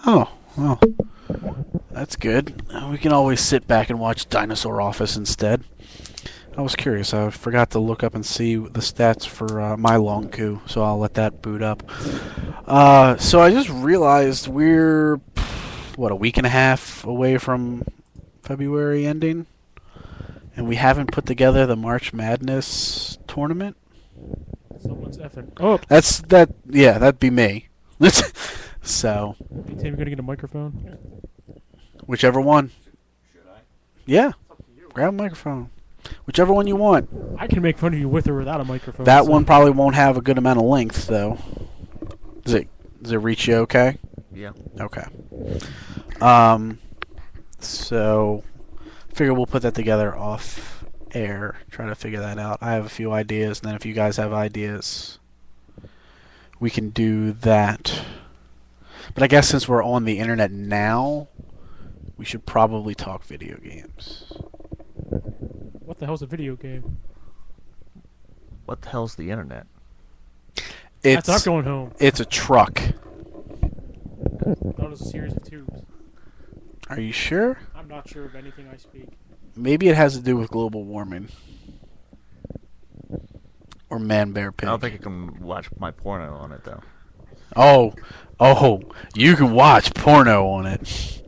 Oh, well, that's good. We can always sit back and watch Dinosaur Office instead. I was curious. I forgot to look up and see the stats for my long coup, so I'll let that boot up. So I just realized we're, a week and a half away from February ending, and we haven't put together the March Madness tournament. Someone's effing. Oh, Yeah, that'd be me. So, you think you're gonna get a microphone? whichever one. Should I? Yeah, It's up to you. grab a microphone. Whichever one you want. I can make fun of you with or without a microphone. That so- one probably won't have a good amount of length, though. Does it reach you okay? Yeah. Okay. So, figure we'll put that together off air. Try to figure that out. I have a few ideas, and then if you guys have ideas, we can do that. But I guess since we're on the internet now, we should probably talk video games. What the hell's a video game? What the hell's the internet? It's That's not going home. it's a truck. That was a series of tubes. Are you sure? I'm not sure of anything I speak. Maybe it has to do with global warming. Or man bear pig. I don't think I can watch my porno on it though. Oh, you can watch porno on it.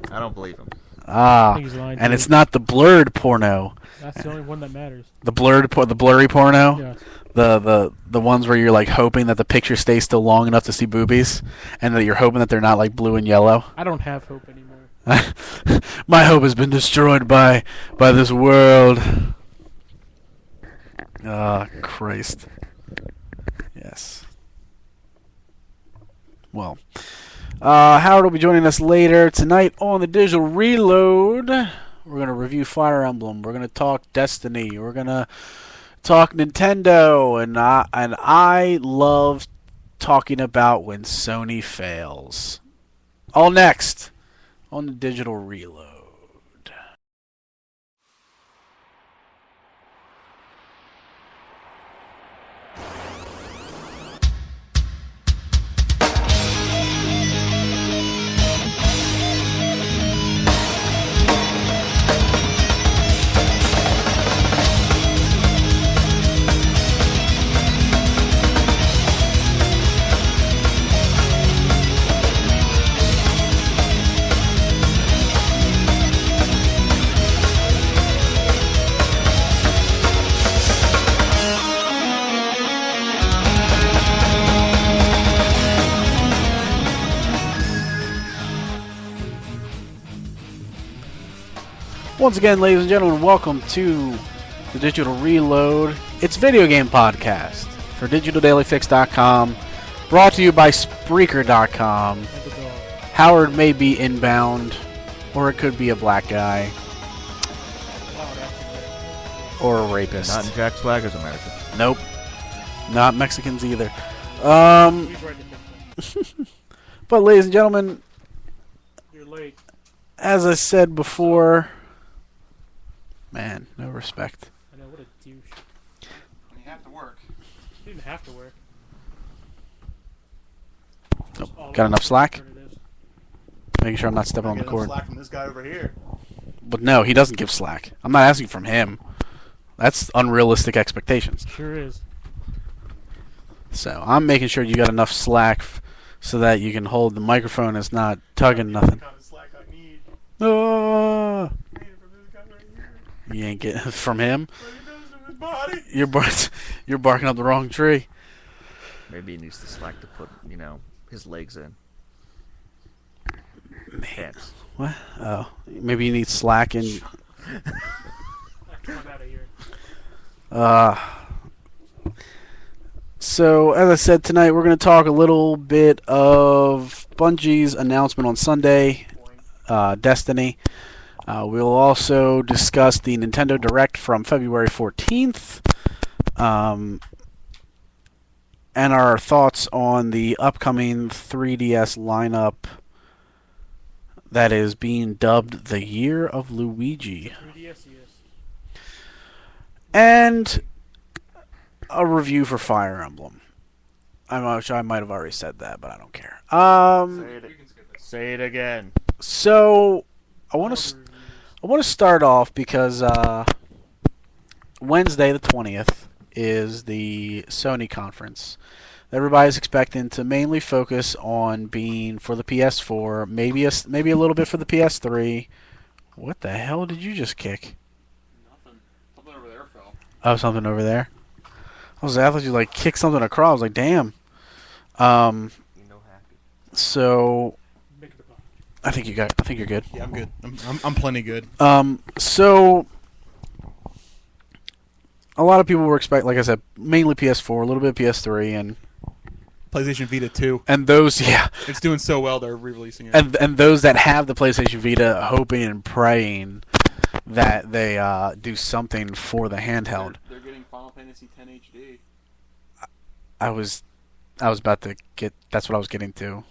I don't believe him. Ah, I think he's lying to and you. it's not the blurred porno. That's the only one that matters. The blurry porno. Yeah. The ones where you're like hoping that the picture stays still long enough to see boobies, and that you're hoping that they're not like blue and yellow. I don't have hope anymore. My hope has been destroyed by this world. Ah, Christ. Yes. Well, Howard will be joining us later tonight on the Digital Reload. We're going to review Fire Emblem. We're going to talk Destiny. We're going to talk Nintendo. And I love talking about when Sony fails. All next on the Digital Reload. Once again, ladies and gentlemen, welcome to the Digital Reload. It's a video game podcast for DigitalDailyFix.com, brought to you by Spreaker.com. And the dog. Howard may be inbound, or it could be a black guy, Wow, that's or a rapist. Not in Jack Swagger's America. Nope. Not Mexicans either. Please write it down. But ladies and gentlemen, You're late. as I said before, man, no respect. I know, what a douche. When you have to work. You didn't have to work. Nope. Oh, Got enough slack? alternatives. Making sure I'm not stepping on the Get cord. slack from this guy over here. But no, he doesn't give slack. I'm not asking from him. That's unrealistic expectations. Sure is. So I'm making sure you got enough slack so that you can hold the microphone and it's not tugging nothing. The kind of slack I need. Ah, I need it from this guy right here. you ain't getting from him. But he does it with his body. You're barking up the wrong tree. Maybe he needs the slack to put, his legs in. Pants. What? Oh, maybe you need slack and. Come out of here. So, as I said tonight, we're going to talk a little bit of Bungie's announcement on Sunday, Destiny. We'll also discuss the Nintendo Direct from February 14th, and our thoughts on the upcoming 3DS lineup that is being dubbed the Year of Luigi. 3DS, yes. And a review for Fire Emblem. I might have already said that, but I don't care. Say it. You can skip Say it again. So I want to Reviews. I want to start off because Wednesday the 20th is the Sony conference. Everybody's expecting to mainly focus on being for the PS4, maybe a little bit for the PS3. What the hell did you just kick? Nothing. Something over there fell. Oh, something over there. I thought you like kicked something across. I was like, damn. Um, You know, happy. so Make it a pop. I think you're good. Yeah, I'm good. I'm plenty good. So a lot of people were expecting, like I said, mainly PS4, a little bit of PS3, PlayStation Vita 2. and those, yeah, It's doing so well they're re-releasing it. and those that have the PlayStation Vita, hoping and praying that they do something for the handheld. They're getting Final Fantasy X HD. I was about to get. That's what I was getting to.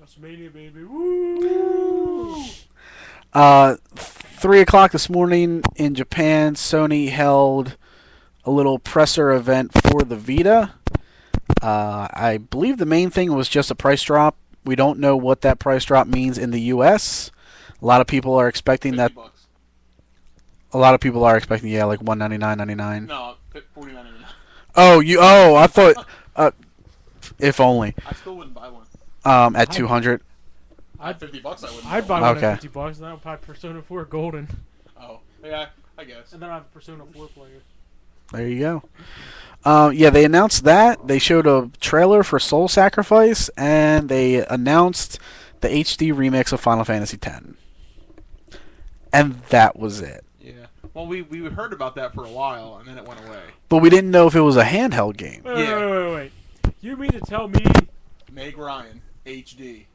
WrestleMania, baby. Woo! 3 o'clock this morning in Japan, Sony held a little presser event for the Vita. I believe the main thing was just a price drop. We don't know what that price drop means in the U.S. A lot of people are expecting that. $50. A lot of people are expecting, yeah, like $199.99. No, $49.99. Oh, I thought. If only. I still wouldn't buy one. At 200. At $50, I wouldn't. I'd buy one. one Okay. at $50, and then I'll buy Persona 4 Golden, Oh, yeah, I guess. and then I have a Persona 4 player. There you go. Yeah, they announced that. They showed a trailer for Soul Sacrifice, and they announced the HD remix of Final Fantasy X. And that was it. Yeah. Well, we heard about that for a while, and then it went away. But we didn't know if it was a handheld game. Wait, Yeah. wait. You mean to tell me Meg Ryan, HD.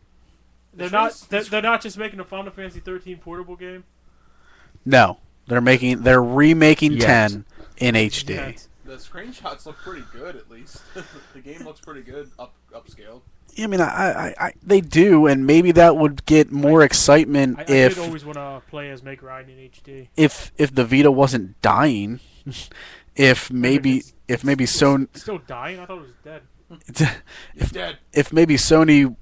they're not just making a Final Fantasy 13 portable game? No, they're remaking Yes. 10 in HD. Yes. The screenshots look pretty good, at least. The game looks pretty good, upscaled. I mean, I they do, and maybe that would get more excitement I if did always want to play as Meg Ryan in HD. if the Vita wasn't dying. if maybe Sony It's still dying? I thought it was dead. He's dead. if maybe Sony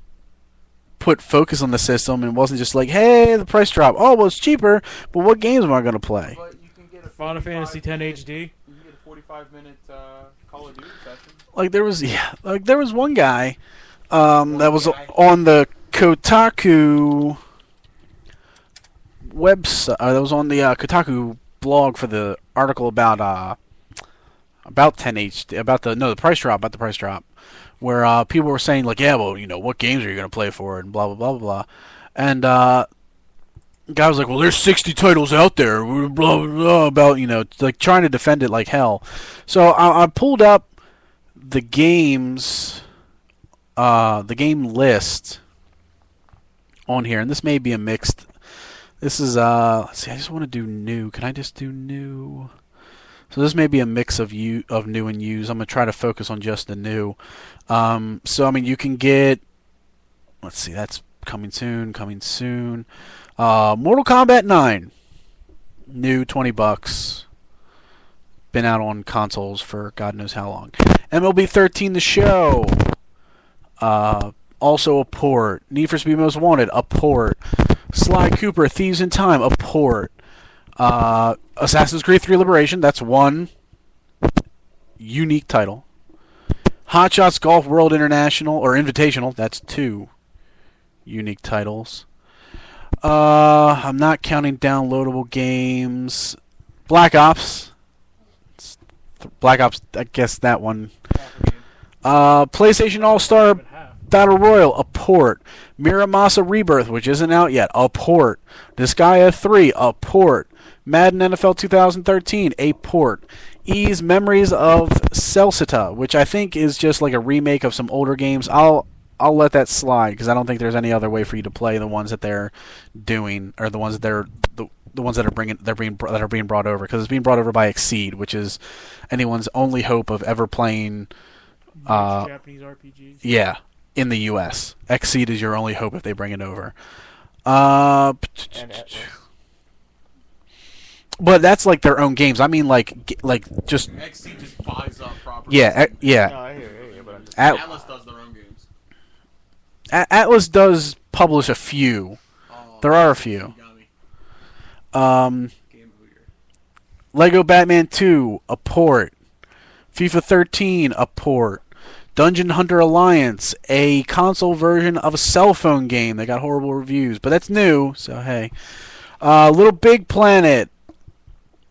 put focus on the system and wasn't just like, hey, the price drop. Oh, well, it's cheaper, but what games am I going to play? But you can get a Final Fantasy X 45-minute HD. You can get a 45-minute Call of Duty session. Like there was one guy that was on the Kotaku website. That was on the Kotaku blog for the article about 10 HD about the price drop, where people were saying like, yeah, well, what games are you going to play for it, and blah blah blah blah blah, and guy was like, well, there's 60 titles out there, blah blah blah, about like trying to defend it like hell. So I pulled up the games, the game list on here, and this may be a mixed. This is let's see. I just want to do new. Can I just do new? So this may be a mix of new and used. I'm gonna try to focus on just the new. So I mean, you can get. Let's see. That's coming soon. Mortal Kombat 9, new, $20. Been out on consoles for God knows how long. MLB 13 The Show. Also a port. Need for Speed Most Wanted, a port. Sly Cooper, Thieves in Time, a port. Assassin's Creed 3 Liberation, that's one unique title. Hot Shots Golf World International, or Invitational, that's two unique titles. I'm not counting downloadable games. Black Ops, I guess that one. PlayStation All-Star Even half. Battle Royale, a port. Miramasa Rebirth, which isn't out yet, a port. Disgaea 3, a port. Madden NFL 2013, a port. Ys Memories of Celcita, which I think is just like a remake of some older games. I'll let that slide because I don't think there's any other way for you to play the ones that they're doing, or the ones that the ones that are being brought over, because it's being brought over by Exceed, which is anyone's only hope of ever playing. Japanese RPGs. Yeah, in the U.S. Exceed is your only hope if they bring it over. But that's like their own games. I mean, like just XC just buys up properties. yeah, yeah. No, I hear you, but I'm just. At- Atlas does their own games. Atlas does publish a few. Oh, There are a you few. got me. Game of the year. Lego Batman 2, a port. FIFA 13, a port. Dungeon Hunter Alliance, a console version of a cell phone game. They got horrible reviews, but that's new, so hey. Little Big Planet.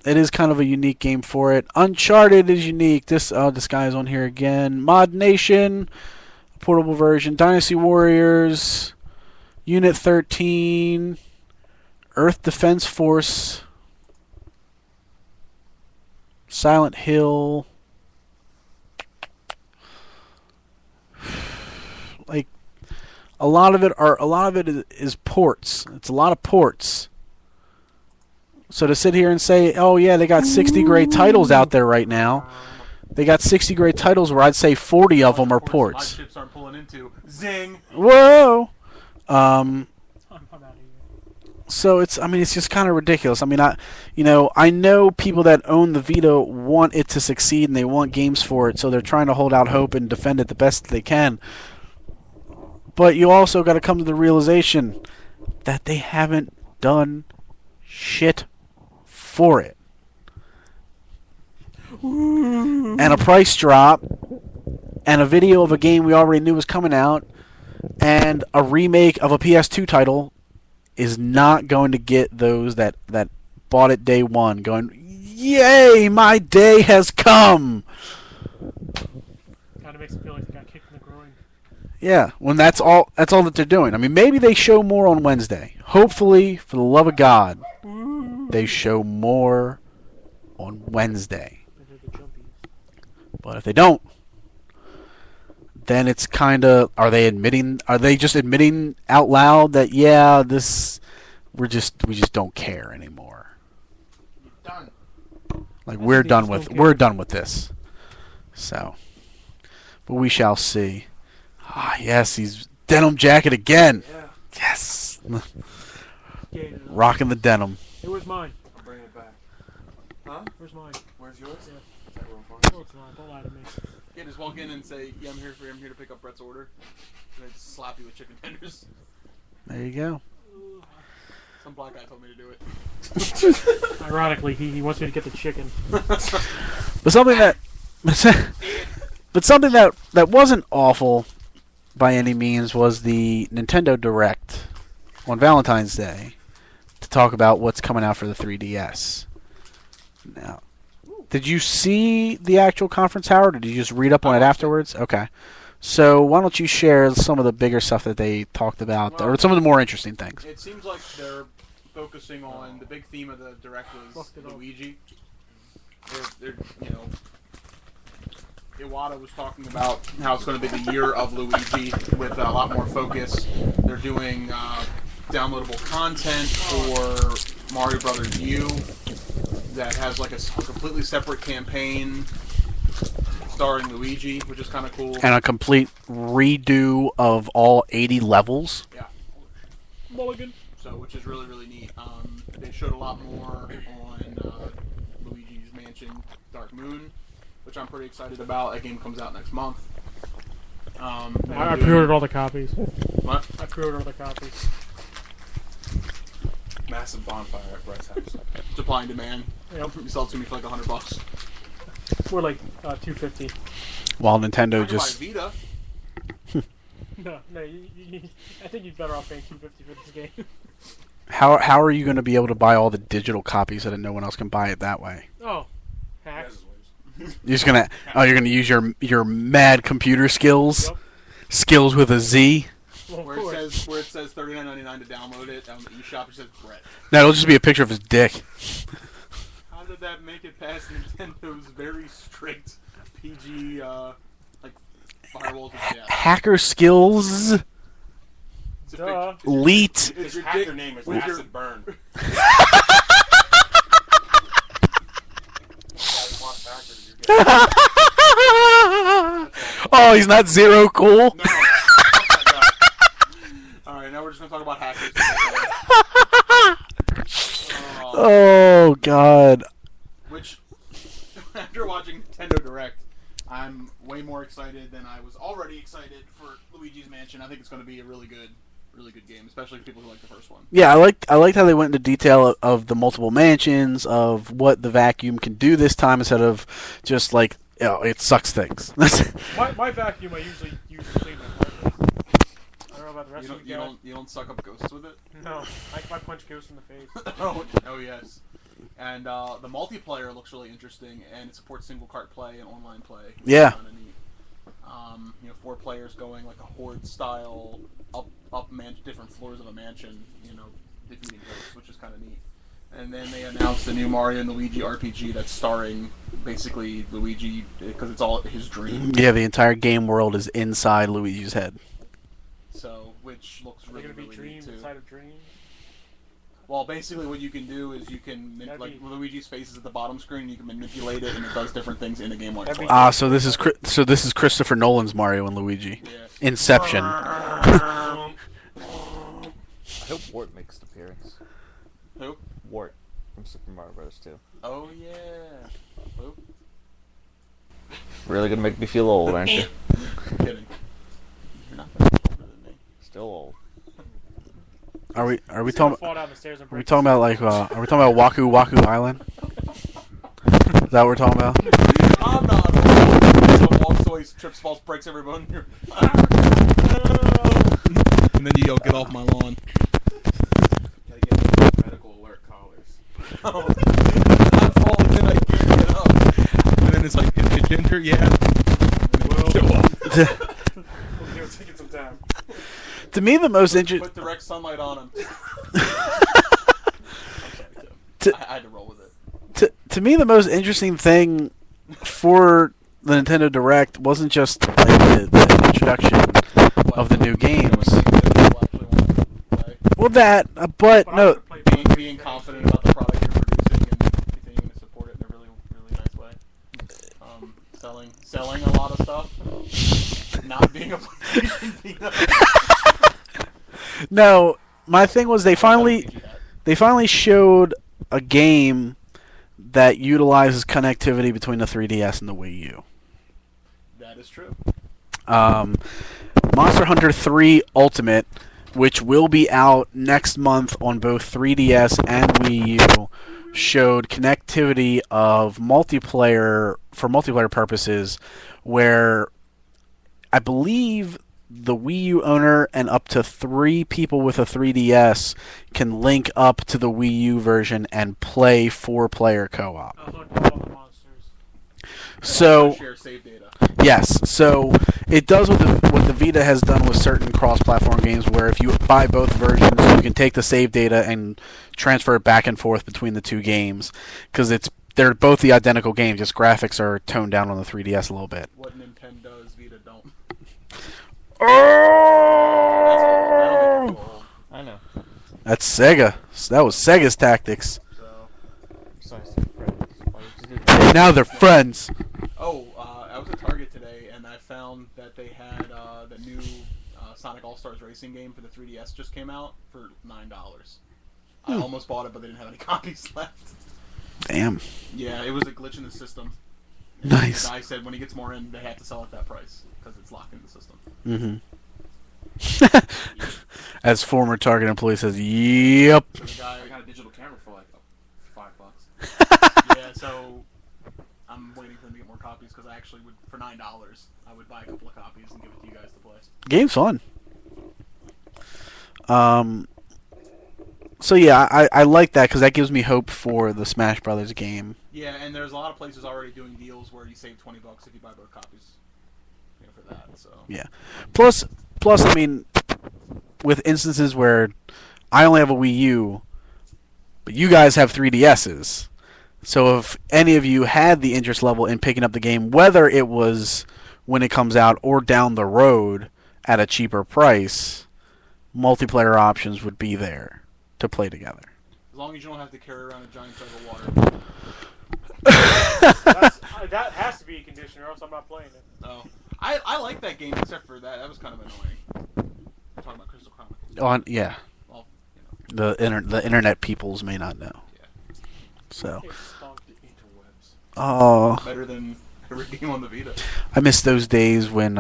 It is kind of a unique game for it. Uncharted is unique. This guy is on here again. Mod Nation, portable version. Dynasty Warriors, Unit 13, Earth Defense Force, Silent Hill. Like a lot of it is ports. It's a lot of ports. So to sit here and say, "Oh yeah, they got 60 great titles out there right now." They got 60 great titles where I'd say 40 of them are ports. My chips aren't pulling into. Zing. Whoa. I'm out of here. So it's just kind of ridiculous. I know people that own the Vita want it to succeed and they want games for it, so they're trying to hold out hope and defend it the best they can. But you also got to come to the realization that they haven't done shit for it. And a price drop and a video of a game we already knew was coming out and a remake of a PS2 title is not going to get those that bought it day one going, "Yay, my day has come." Kind of makes me feel like they got kicked in the groin. Yeah, when that's all that they're doing. Maybe they show more on Wednesday. Hopefully, for the love of God, they show more on Wednesday. They're the jumpies. But if they don't, then it's kind of, are they just admitting out loud that yeah, we just don't care anymore. Done. Like I we're think they done just with don't care. we're done with this. So, but we shall see. Ah, yes, he's denim jacket again. Yeah. Yes, Yeah, rocking the denim. Hey, where's mine? I'm bringing it back. Huh? Where's mine? Where's yours? Yeah. Is that real fun? Oh, it's not. Don't lie to me. Yeah, just walk in and say, "Yeah, I'm here to pick up Brett's order," and then just slap you with chicken tenders. There you go. Some black guy told me to do it. Ironically, he wants me to get the chicken. But something that wasn't awful by any means was the Nintendo Direct on Valentine's Day to talk about what's coming out for the 3DS. Now, did you see the actual conference, Howard, or did you just read up on it afterwards? Okay. So why don't you share some of the bigger stuff that they talked about, or some of the more interesting things? It seems like they're focusing on the big theme of the direct was Fucked it up. Luigi. They're Iwata was talking about how it's going to be the year of Luigi with a lot more focus. They're doing downloadable content for Mario Brothers U that has like a completely separate campaign starring Luigi, which is kind of cool. And a complete redo of all 80 levels. Yeah. Mulligan. So, which is really, really neat. They showed a lot more on Luigi's Mansion Dark Moon, which I'm pretty excited about. That game comes out next month. I pre-ordered all the copies. What? I pre-ordered all the copies. Massive bonfire at Brett's house. Supply and demand. Yep. You sell it to me for like $100. We're like $250. While Nintendo I could just... buy Vita. No. I think you'd better off paying $250 for this game. How are you going to be able to buy all the digital copies so that no one else can buy it that way? Oh, hacks. You're just gonna use your mad computer skills, Yep. skills with a Z. Well, of Where course. it says $39.99 to download it on the eShop, it says Brett. No, it'll just be a picture of his dick. How did that make it past Nintendo's very strict PG like firewalls of death? Hacker skills, It's a Duh. picture. elite. Is your hacker dick name is with your- Acid Burn. Oh, he's not zero cool. No. Fuck that guy. Alright, now we're just gonna talk about hackers. Oh God. Which, after watching Nintendo Direct, I'm way more excited than I was already excited for Luigi's Mansion. I think it's going to be a really good really good game, especially for people who like the first one. Yeah, I liked how they went into detail of the multiple mansions, of what the vacuum can do this time, instead of just like, it sucks things. My vacuum, I usually use to clean my apartment. I don't know about the rest of you guys. You don't suck up ghosts with it? No, I punch ghosts in the face. Oh yes. And the multiplayer looks really interesting, and it supports single cart play and online play. Yeah. Kind of neat. 4 players going like a horde style up different floors of a mansion. Defeating ghosts, which is kind of neat. And then they announced the new Mario and Luigi RPG that's starring basically Luigi because it's all his dream. Yeah, the entire game world is inside Luigi's head. So, which looks really, They're gonna be really dreams neat too. inside of dreams. Well, basically, what you can do is you can Luigi's face is at the bottom screen. You can manipulate it, and it does different things in the game while you're playing. So this is Christopher Nolan's Mario and Luigi. Yeah. Inception. I hope Wart makes an appearance. Who? Wart from Super Mario Bros. 2. Oh yeah. Who? Really gonna make me feel old, aren't you? Kidding. You're not that much older than me. Still old. Are we He's gonna talking? fall down the stairs and Are we break talking about like? Are we talking about Waku Waku Island? Is that what we're talking about? I'm not old. So walks away, trips, falls, breaks every bone. And then you yell, "Get off my lawn!" Gotta get those medical alert collars. I'm falling and I can't get up. And then it's like, "Is it Ginger?" Yeah. Well, Show up. We'll take it some time. To me, the most interesting. Put direct sunlight on him. I'm sorry, Tim. I had to roll with it. To me, the most interesting thing for the Nintendo Direct wasn't just like the introduction of the new games. Well, that, but But I no, would've played Being confident about the product you're producing and continuing to support it in a really, really nice way. Selling a lot of stuff. Not being a PlayStation Vita. no. My thing was they finally showed a game that utilizes connectivity between the 3DS and the Wii U. That is true. Monster Hunter 3 Ultimate, which will be out next month on both 3DS and Wii U, showed connectivity of multiplayer for multiplayer purposes, where I believe the Wii U owner and up to 3 people with a 3DS can link up to the Wii U version and play 4-player co-op. Unlock all the monsters. So Share save data. yes, so it does what the Vita has done with certain cross-platform games, where if you buy both versions, you can take the save data and transfer it back and forth between the two games, because they're both the identical games. Just graphics are toned down on the 3DS a little bit. What Nintendo does, Vita don't. Oh! I know. That's Sega. That was Sega's tactics. So. Besides the friends. Now they're friends. Oh, I was at Target today and I found that they had the new Sonic All-Stars Racing game for the 3DS just came out for $9. I almost bought it, but they didn't have any copies left. Damn. Yeah, it was a glitch in the system. And Nice. The guy said when he gets more in, they have to sell at that price because it's locked in the system. Mm-hmm. As former Target employee says, yep. So the guy, I got a digital camera for like $5. yeah, so I'm waiting for them to get more copies because I actually would, for $9, I would buy a couple of copies and give it to you guys to play. Game's fun. So yeah, I like that because that gives me hope for the Smash Brothers game. Yeah, and there's a lot of places already doing deals where you save $20 if you buy both copies. For that, so. Yeah. Plus, I mean, with instances where I only have a Wii U, but you guys have 3DSs. So if any of you had the interest level in picking up the game, whether it was when it comes out or down the road at a cheaper price, multiplayer options would be there to play together. As long as you don't have to carry around a giant jug of water. That has to be a condition, or else I'm not playing it. Oh. I like that game except for that. That was kind of annoying. I'm talking about Crystal Chronicles. On yeah, Well, you know. the internet peoples may not know. Yeah. So, It stomped the interwebs. oh, Better than every game on the Vita. I miss those days when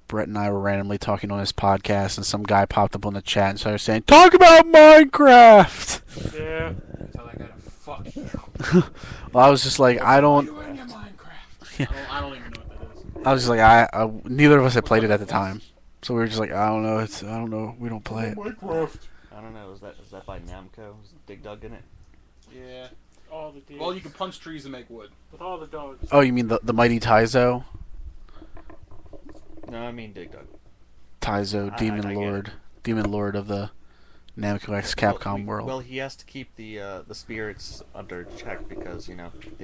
Brett and I were randomly talking on his podcast, and some guy popped up on the chat and started saying, "Talk about Minecraft." Yeah. Tell that guy to fuck you. Well, I was just like, I don't. Doing in Minecraft. I don't even know what that is. I was just like, I neither of us had played it at the time, so we were just like, I don't know. I don't know. We don't play it. Minecraft. I don't know. Is that by Namco? Is Dig Dug in it? Yeah. All the deals. Well, you can punch trees and make wood. With all the dogs. Oh, you mean the mighty Taizo? No, I mean Dig Dug. Taizo, I Demon get Lord, it. Demon Lord of the Namco X Capcom world. Well, he has to keep the spirits under check because they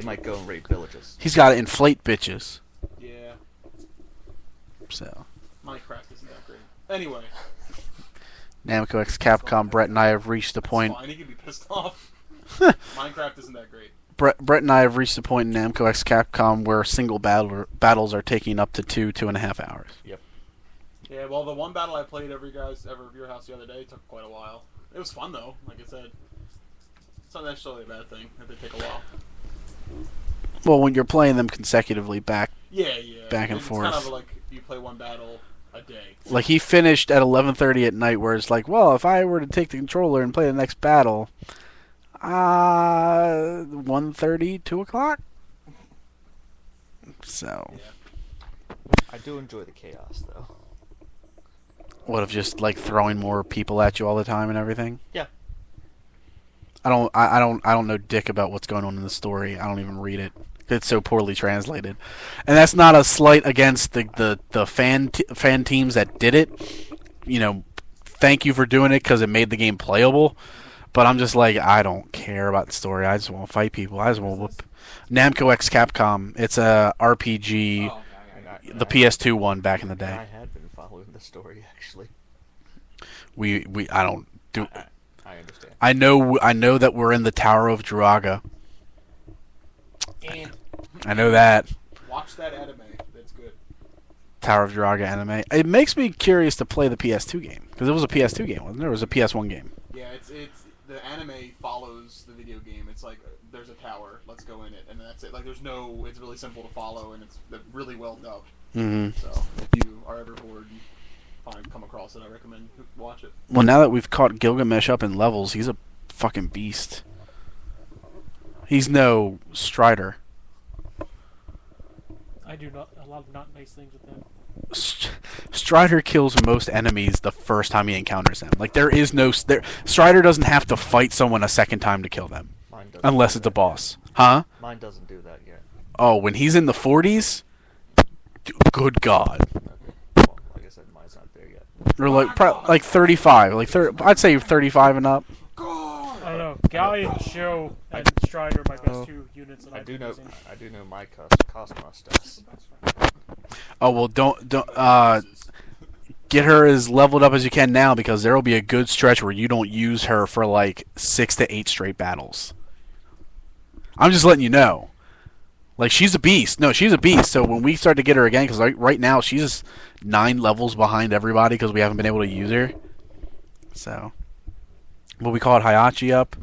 might go and raid villages. He's got to inflate bitches. Yeah. So Minecraft isn't that great. Anyway. Namco X Capcom. Brett and I have reached the point. Fine, he can be pissed off. Minecraft isn't that great. Brett and I have reached the point in Namco X Capcom where single battles are taking up to 2.5 hours. Yep. Yeah, well, the one battle I played over your house the other day took quite a while. It was fun though, like I said. It's not necessarily a bad thing that they take a while. Well, when you're playing them consecutively back Yeah. Back and it's forth. kind of like you play one battle a day. Like, he finished at 11:30 at night, where it's like, well, if I were to take the controller and play the next battle, 1:30, 2 o'clock? So, I do enjoy the chaos though. what, of just, like, throwing more people at you all the time and everything? Yeah. I don't know dick about what's going on in the story. I don't even read it. It's so poorly translated. And that's not a slight against the fan teams that did it. Thank you for doing it because it made the game playable. But I'm just like, I don't care about the story. I just want to fight people. I just want to whoop. Namco X Capcom. It's a RPG, Oh, okay. the PS2 one back in the I day. had been following the story actually. I don't do. I understand. I know that we're in the Tower of Druaga. And I know that. watch that anime. That's good. Tower of Druaga anime. It makes me curious to play the PS2 game because it was a PS2 game, wasn't there? It was a PS1 game. Yeah, it's the anime follows the video game. It's like there's a tower, let's go in it, and that's it. Like it's really simple to follow, and it's really well dubbed. Mm-hmm. So if you are ever bored and come across it, I recommend watch it. Well, now that we've caught Gilgamesh up in levels, he's a fucking beast. He's no Strider. I do not a lot of not nice things with them. Strider kills most enemies the first time he encounters them. Like, there is no... Strider doesn't have to fight someone a second time to kill them. Mine doesn't Unless do it's a that boss. Huh? yet. Mine doesn't do that yet. Oh, when he's in the 40s? Good God. Okay. Well, like I said, mine's not there yet. Or like 35. I'd say 35 and up. I don't know. Galley and Show and Strider are my best two units that I I've do been know. using. I do know my Cosmos does. Oh, well, don't get her as leveled up as you can now, because there will be a good stretch where you don't use her for like 6 to 8 straight battles. I'm just letting you know. Like, she's a beast. No, she's a beast. So when we start to get her again, because right now she's 9 levels behind everybody because we haven't been able to use her. So, but we caught Hayachi up.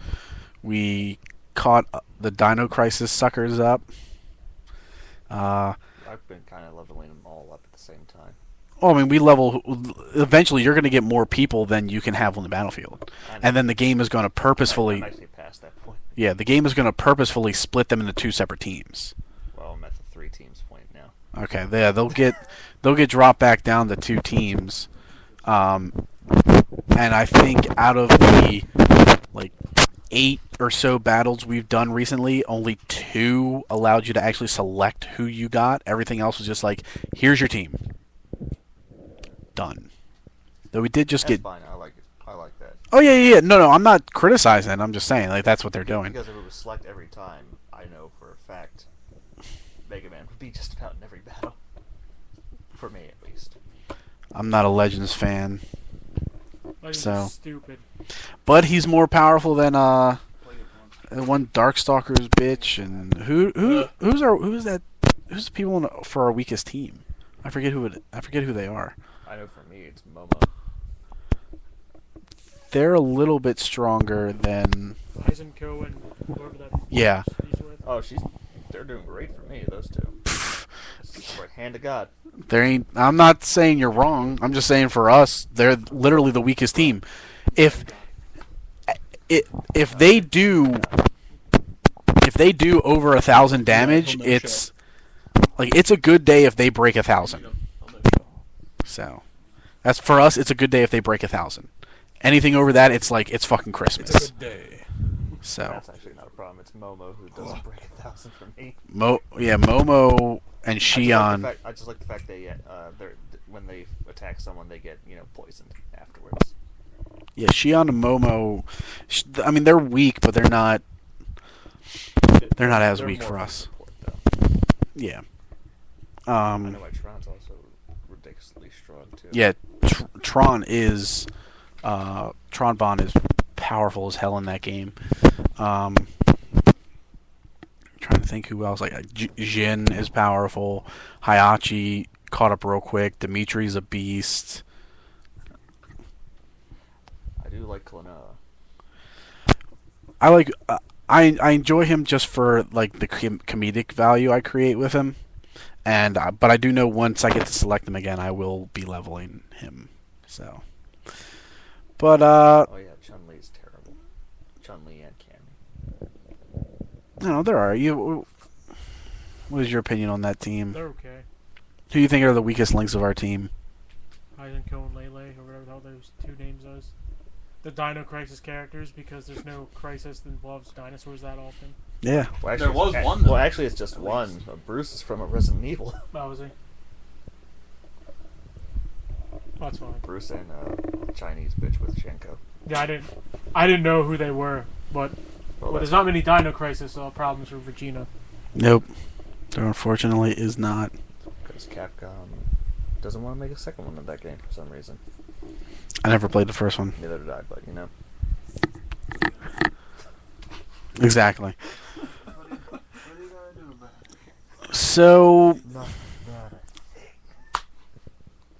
We caught the Dino Crisis suckers up. I've been kind of leveling them all up at the same time. Well, I mean, we level. Eventually, you're going to get more people than you can have on the battlefield, and then the game is going to purposefully. I'm actually past that point. Yeah, the game is going to purposefully split them into 2 separate teams. Well, I'm at the 3 teams point now. Okay, yeah, they'll get dropped back down to 2 teams, and I think out of the like 8 or so battles we've done recently, only 2 allowed you to actually select who you got. Everything else was just like, here's your team. Done. Though we did just That's get. fine. I like it. I like that. Oh yeah. No. I'm not criticizing it. I'm just saying, like, that's what they're doing. Because if it was select every time, I know for a fact Mega Man would be just about in every battle. For me, at least. I'm not a Legends fan, Like, So. it's stupid. but he's more powerful than one Darkstalker's bitch, and who's the people for our weakest team? I forget who they are. I know for me, it's Momo. They're a little bit stronger than. Heisenko and whoever that Yeah. he's with. Oh, they're doing great for me, those two. Right hand of God. There ain't. I'm not saying you're wrong. I'm just saying for us, they're literally the weakest team. If if they do over 1,000 damage, it's like it's a good day if they break 1,000. So that's for us. It's a good day if they break 1,000. Anything over that, it's like it's fucking Christmas. It's a good day. So That's actually not a problem. It's Momo who doesn't break 1,000 for me. Momo and Shion. I just like the fact they when they attack someone, they get poisoned afterwards. Yeah, Shion and Momo. I mean, they're weak, but they're not. They're not as weak for us. Support, though. Yeah. I know why Tron's also ridiculously strong too. Yeah, Tron is. Tron Bond is powerful as hell in that game. I'm trying to think who else. Like Jin is powerful. Hayachi caught up real quick. Dimitri's a beast. I do like Klonoa. I like. I enjoy him just for like the comedic value I create with him, and but I do know once I get to select him again, I will be leveling him. So, but Oh yeah, Chun-Li is terrible. Chun-Li and Cammy. no, there are you. What is your opinion on that team? They're okay. Who do you think are the weakest links of our team? Aizenko and Lele, or whatever the hell those two names is. The Dino Crisis characters, because there's no crisis that involves dinosaurs that often. Yeah. Well, There was one, though. Well, actually, it's just one. Bruce is from a Resident Evil. Oh, was he? That's fine. Bruce and Chinese bitch with Shenko. Yeah, I didn't know who they were, but there's not many Dino Crisis problems for Regina. Nope. There unfortunately is not. Because Capcom doesn't want to make a second one of that game for some reason. I never played the first one. Neither did I, but Exactly. What are you gonna do about it? So, Not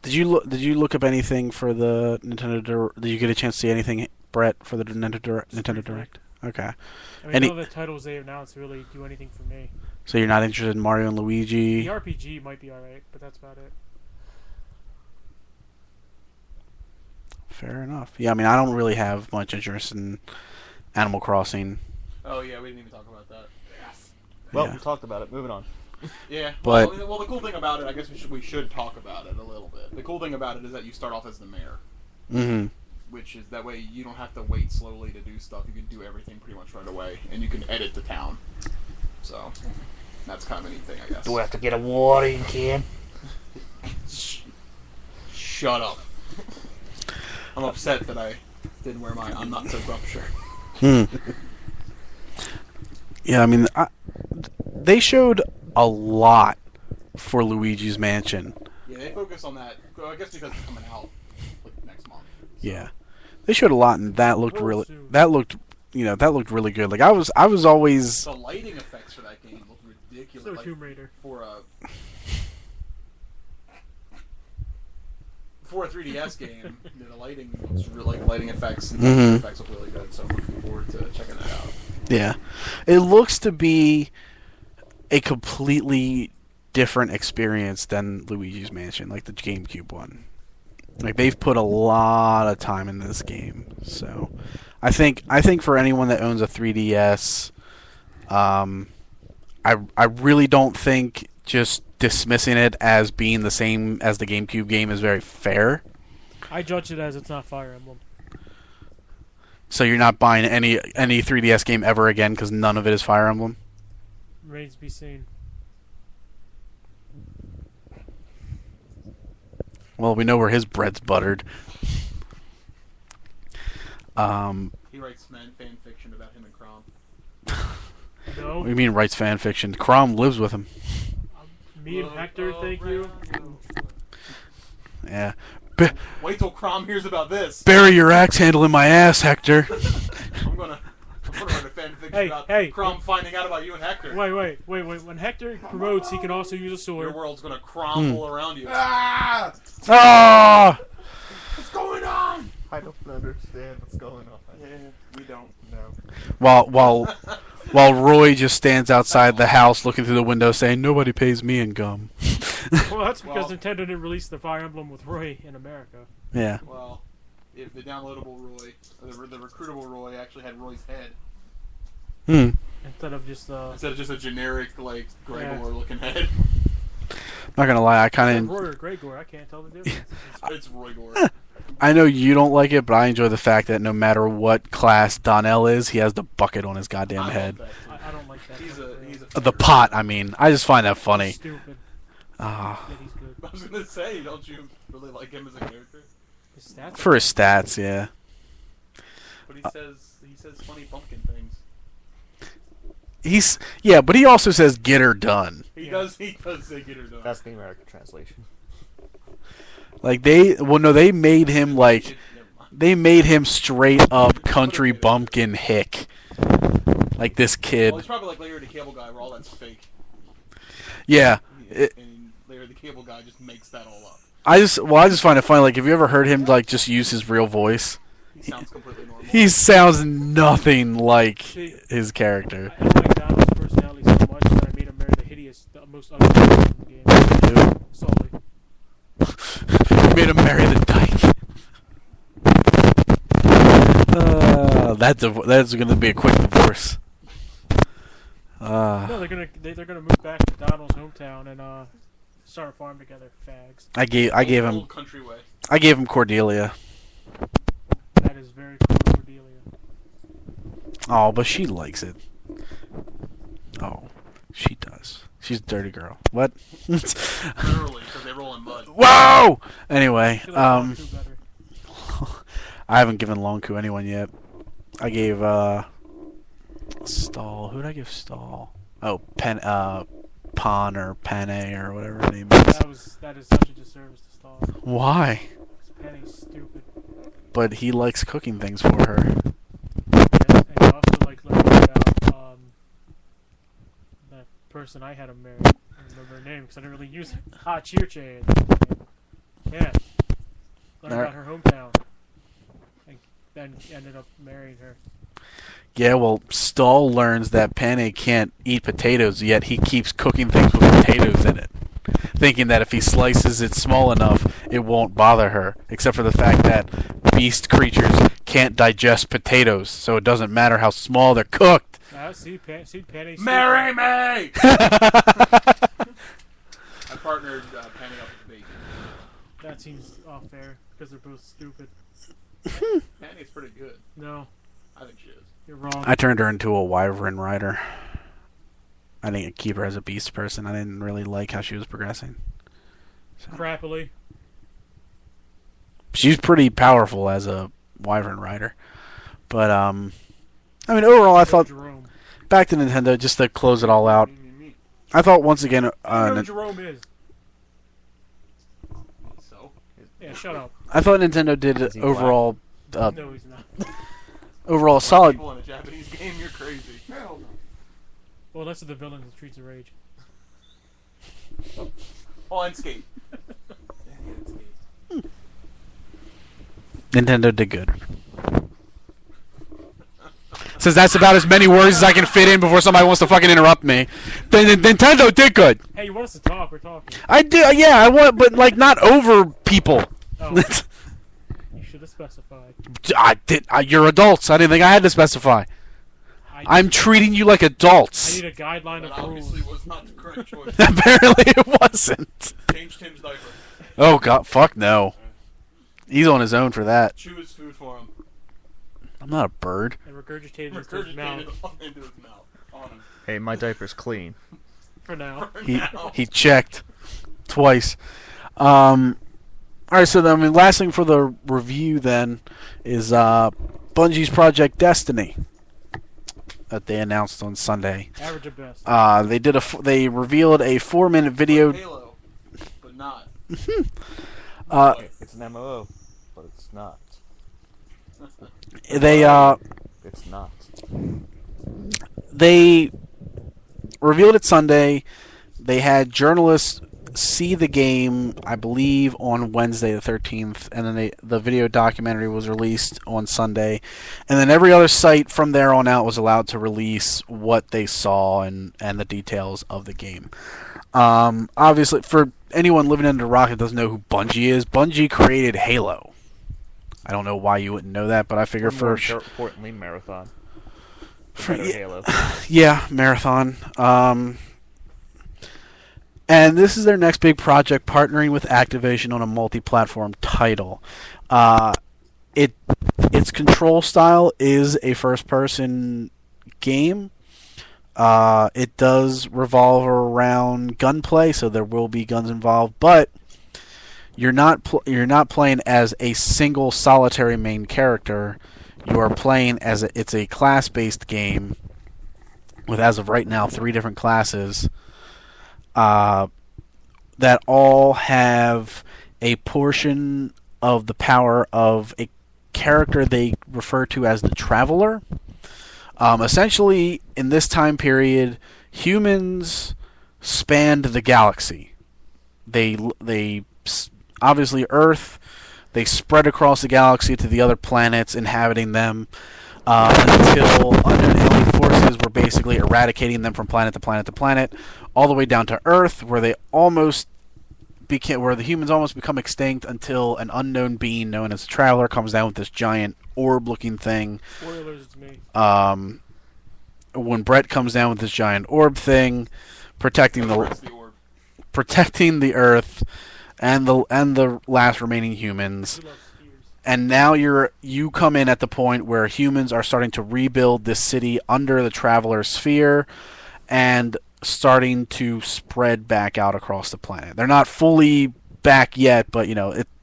did you look up anything for the Nintendo? Did you get a chance to see anything, Brett, for the Nintendo Direct? Okay. I mean, Any- none of the titles they announced really do anything for me. So you're not interested in Mario and The Luigi? RPG might be alright, but that's about it. Fair enough. Yeah, I mean, I don't really have much interest in Animal Crossing. Oh yeah, we didn't even talk about that. Well, Yeah. we talked about it. Moving on. Yeah, But- well, the cool thing about it, I guess we should talk about it a little bit. The cool thing about it is that you start off as the mayor, Mm-hmm. which is that way you don't have to wait slowly to do stuff. You can do everything pretty much right away, and you can edit the town. So that's kind of a neat thing, I guess. Do we have to get a watering can? Shut up. I'm upset that I didn't wear my I'm not so grumpy shirt. Yeah, I mean, they showed a lot for Luigi's Mansion. Yeah, they focus on that. I guess because it's coming out like next month. Yeah, they showed a lot, and that looked Real really. soon. That looked really good. Like I was always. The lighting effects for that game look ridiculous. So Like, Tomb Raider. for a 3DS game, the lighting looks really, like lighting effects and Mhm. effects look really good. So I'm looking forward to checking that out. Yeah, it looks to be a completely different experience than Luigi's Mansion, like the GameCube one. Like they've put a lot of time in this game, so I think for anyone that owns a 3DS, I really don't think just dismissing it as being the same as the GameCube game is very fair. I judge it as it's not Fire Emblem. So you're not buying any 3DS game ever again because none of it is Fire Emblem. Remains to be seen. Well, we know where his bread's buttered. He writes fan fiction about him and Crom. No. What do you mean writes fan fiction? Crom lives with him. Me and Hector, thank you. Yeah. Wait till Crom hears about this. Bury your axe handle in my ass, Hector. I'm gonna write a fan fiction Hey, about hey. Crom finding out about you and Hector. Wait. When Hector promotes, he can also use a Your sword. world's gonna crumble Hmm. around you. Ah! Ah! What's going on? I don't understand what's going on. Yeah, we don't. No. While while Roy just stands outside the house looking through the window saying, "Nobody pays me in gum." Well, that's because Well- Nintendo didn't release the Fire Emblem with Roy in America. Yeah. Well, if the downloadable Roy, the recruitable Roy actually had Roy's head Hmm. Instead of just instead of just a generic like Yeah. Gregor looking head, Not gonna lie, I kind Roy of. or Gregor. I can't tell the difference. it's Roy Gore. I know you don't like it, but I enjoy the fact that no matter what class Donnell is, he has the bucket on his goddamn head. I don't like that. He's a The pot, I mean. I just find that funny. Stupid. Ah, Yet he's good. I was gonna say, don't you really like him as a character? His stats. for his stats, yeah. But he says funny pumpkin things. But he also says "get her done." He Yeah. does say get her done. That's the American translation. Like they made him like Never mind. they made him straight up country bumpkin hick. Like this Well, kid. he's probably like Larry the Cable Guy, where all that's fake. Yeah. And Larry the Cable Guy just makes that all up. I just find it funny. Like, have you ever heard him like just use his real voice? He sounds completely normal. He sounds nothing like See, his character. I like Donald's personality so much that I made him marry the most ugly person in the game. Sully. Made him marry the dyke. That's gonna be a quick divorce. No, they're gonna move back to Donald's hometown and start a farm together. Fags. I gave him Old country way. Cordelia. That is very cool, Cordelia. Oh, but she likes it. Oh, she does. She's a dirty girl. What? Literally, because they roll in mud. Whoa! Anyway, She likes Goku better. I haven't given Longku anyone yet. I gave Stall. Who did I give Stall? Oh, Pan or Pane or whatever her name is. That is such a disservice to Star. Why? Penny's stupid. But he likes cooking things for her. Yes, and I also like learning about that person I had him marry. I don't remember her name because I didn't really use it. Chirche. Yeah. Learned about her hometown. And then ended up marrying her. Yeah, well, Stall learns that Pane can't eat potatoes, yet he keeps cooking things with potatoes in it, thinking that if he slices it small enough, it won't bother her, except for the fact that beast creatures can't digest potatoes, so it doesn't matter how small they're cooked. See Penny. Marry me! I partnered Penny up with Bacon. That seems fair because they're both stupid. Penny's pretty good. No, I think she is. you're wrong. I turned her into a wyvern rider. I didn't keep her as a beast person. I didn't really like how she was progressing. Crappily. She's pretty powerful as a wyvern rider. But, I mean, overall, I thought, Jerome. back to Nintendo, just to close it all out, I thought once again, I know who Jerome is. So? Yeah, shut up. I thought Nintendo did Is he overall, No, he's not. overall solid. People in a Japanese game, you're crazy. Hell no. Well, that's the villain in Streets of Rage. Oh, and Skate. Nintendo did good. Says that's about as many words as I can fit in before somebody wants to fucking interrupt me. Nintendo did good. Hey, you want us to talk? We're talking. I do, yeah, I want, but like not over people. Oh, you should have specified. You're adults. I didn't think I had to specify. I'm treating you like I adults. need a guideline That of obviously rules. was not the correct choice. Apparently it wasn't. Change Tim's diaper. Oh god, fuck no. He's on his own for that. Chew his food for him. I'm not a bird. And regurgitated into his Regurgitated mouth it into his mouth. On him. Hey, my diaper's clean. for now. He checked twice. All right, so then, I mean, last thing for the review then is Bungie's Project Destiny that they announced on Sunday. Average at best. They revealed a 4-minute video. Like Halo, but not. It's an MMO, but it's not. They It's not. they revealed it Sunday. They had journalists see the game, I believe, on Wednesday the 13th, and then the video documentary was released on Sunday, and then every other site from there on out was allowed to release what they saw and the details of the game. Obviously, for anyone living under a rock that doesn't know who Bungie is, Bungie created Halo. I don't know why you wouldn't know that, but I figure More for importantly, Marathon. yeah, Halo. yeah, Marathon. And this is their next big project, partnering with Activision on a multi-platform title. Its control style is a first-person game. It does revolve around gunplay, so there will be guns involved, but you're not playing as a single solitary main character. You are playing as it's a class-based game with, as of right now, 3 different classes. That all have a portion of the power of a character they refer to as the Traveler. Essentially, in this time period, humans spanned the galaxy. They obviously Earth. They spread across the galaxy to the other planets, inhabiting them until unknown alien forces were basically eradicating them from planet to planet to planet, all the way down to Earth, where they where the humans almost become extinct until an unknown being known as a Traveler comes down with this giant orb-looking thing. Spoilers, it's me. When Brett comes down with this giant orb thing, protecting the Earth and the last remaining humans. Who loves spheres? And now you come in at the point where humans are starting to rebuild this city under the Traveler sphere and starting to spread back out across the planet. They're not fully back yet, but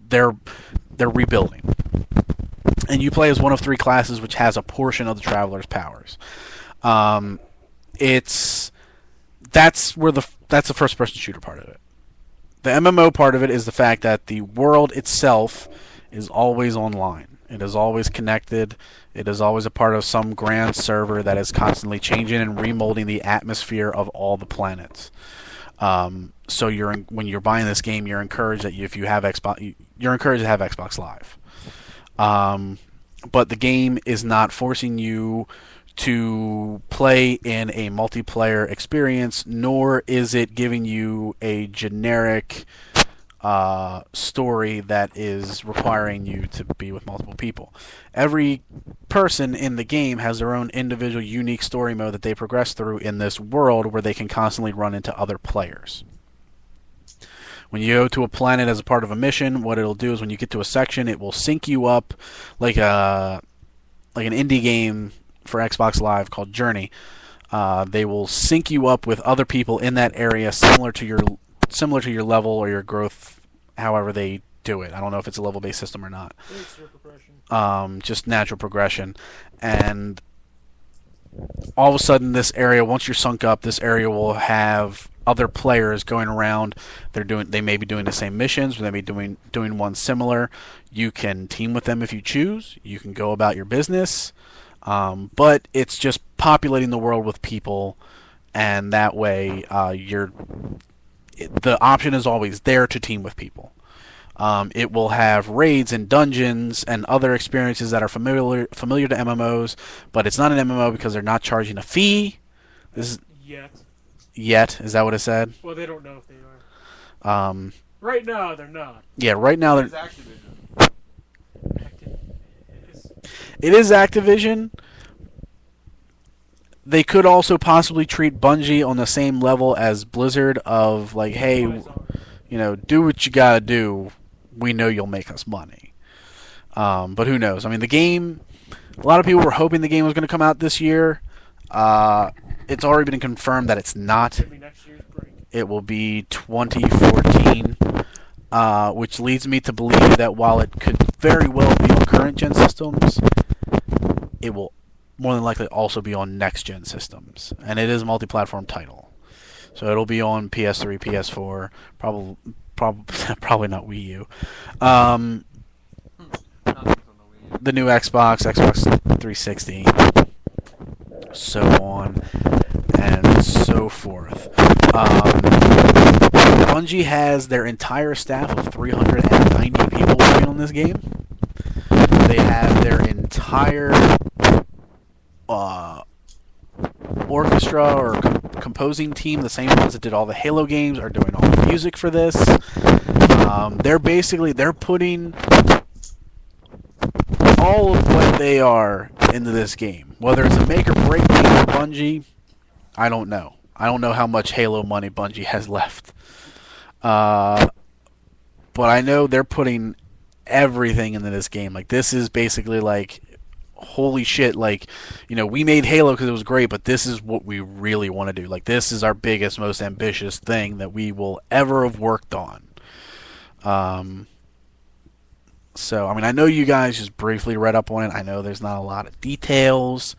they're rebuilding. And you play as one of 3 classes, which has a portion of the Traveler's powers. That's the first person shooter part of it. The MMO part of it is the fact that the world itself is always online. It is always connected. It is always a part of some grand server that is constantly changing and remolding the atmosphere of all the planets. So when you're buying this game, you're encouraged that if you have Xbox, you're encouraged to have Xbox Live. But the game is not forcing you to play in a multiplayer experience, nor is it giving you a generic story that is requiring you to be with multiple people. Every person in the game has their own individual unique story mode that they progress through in this world where they can constantly run into other players. When you go to a planet as a part of a mission, what it'll do is when you get to a section, it will sync you up like an indie game for Xbox Live called Journey. They will sync you up with other people in that area similar to your level or your growth, however they do it. I don't know if it's a level-based system or not. It's your progression. Just natural progression. And all of a sudden, this area, once you're sunk up, this area will have other players going around. They may be doing the same missions, or they may be doing one similar. You can team with them if you choose. You can go about your business. But it's just populating the world with people, and that way the option is always there to team with people. It will have raids and dungeons and other experiences that are familiar to MMOs, but it's not an MMO because they're not charging a fee. Yet, is that what it said? Well, they don't know if they are. Right now, they're not. Yeah, right now It's they're. Activision. It is Activision. They could also possibly treat Bungie on the same level as Blizzard of like, hey, do what you gotta do. We know you'll make us money. But who knows? I mean, the game. A lot of people were hoping the game was going to come out this year. It's already been confirmed that it's not. It'll be next year's break. It will be 2014, which leads me to believe that while it could very well be on current-gen systems, it will more than likely also be on next-gen systems. And it is a multi-platform title. So it'll be on PS3, PS4, probably not Wii U. The new Xbox 360, so on and so forth. Bungie has their entire staff of 390 people working on this game. They have their entire orchestra or composing team, the same ones that did all the Halo games, are doing all the music for this. They're putting all of what they are into this game. Whether it's a make or break game for Bungie, I don't know. I don't know how much Halo money Bungie has left. But I know they're putting everything into this game. Like, this is basically like, holy shit, like, you know, we made Halo because it was great, but this is what we really want to do. Like, this is our biggest, most ambitious thing that we will ever have worked on. So, I mean, I know you guys just briefly read up on it. I know there's not a lot of details,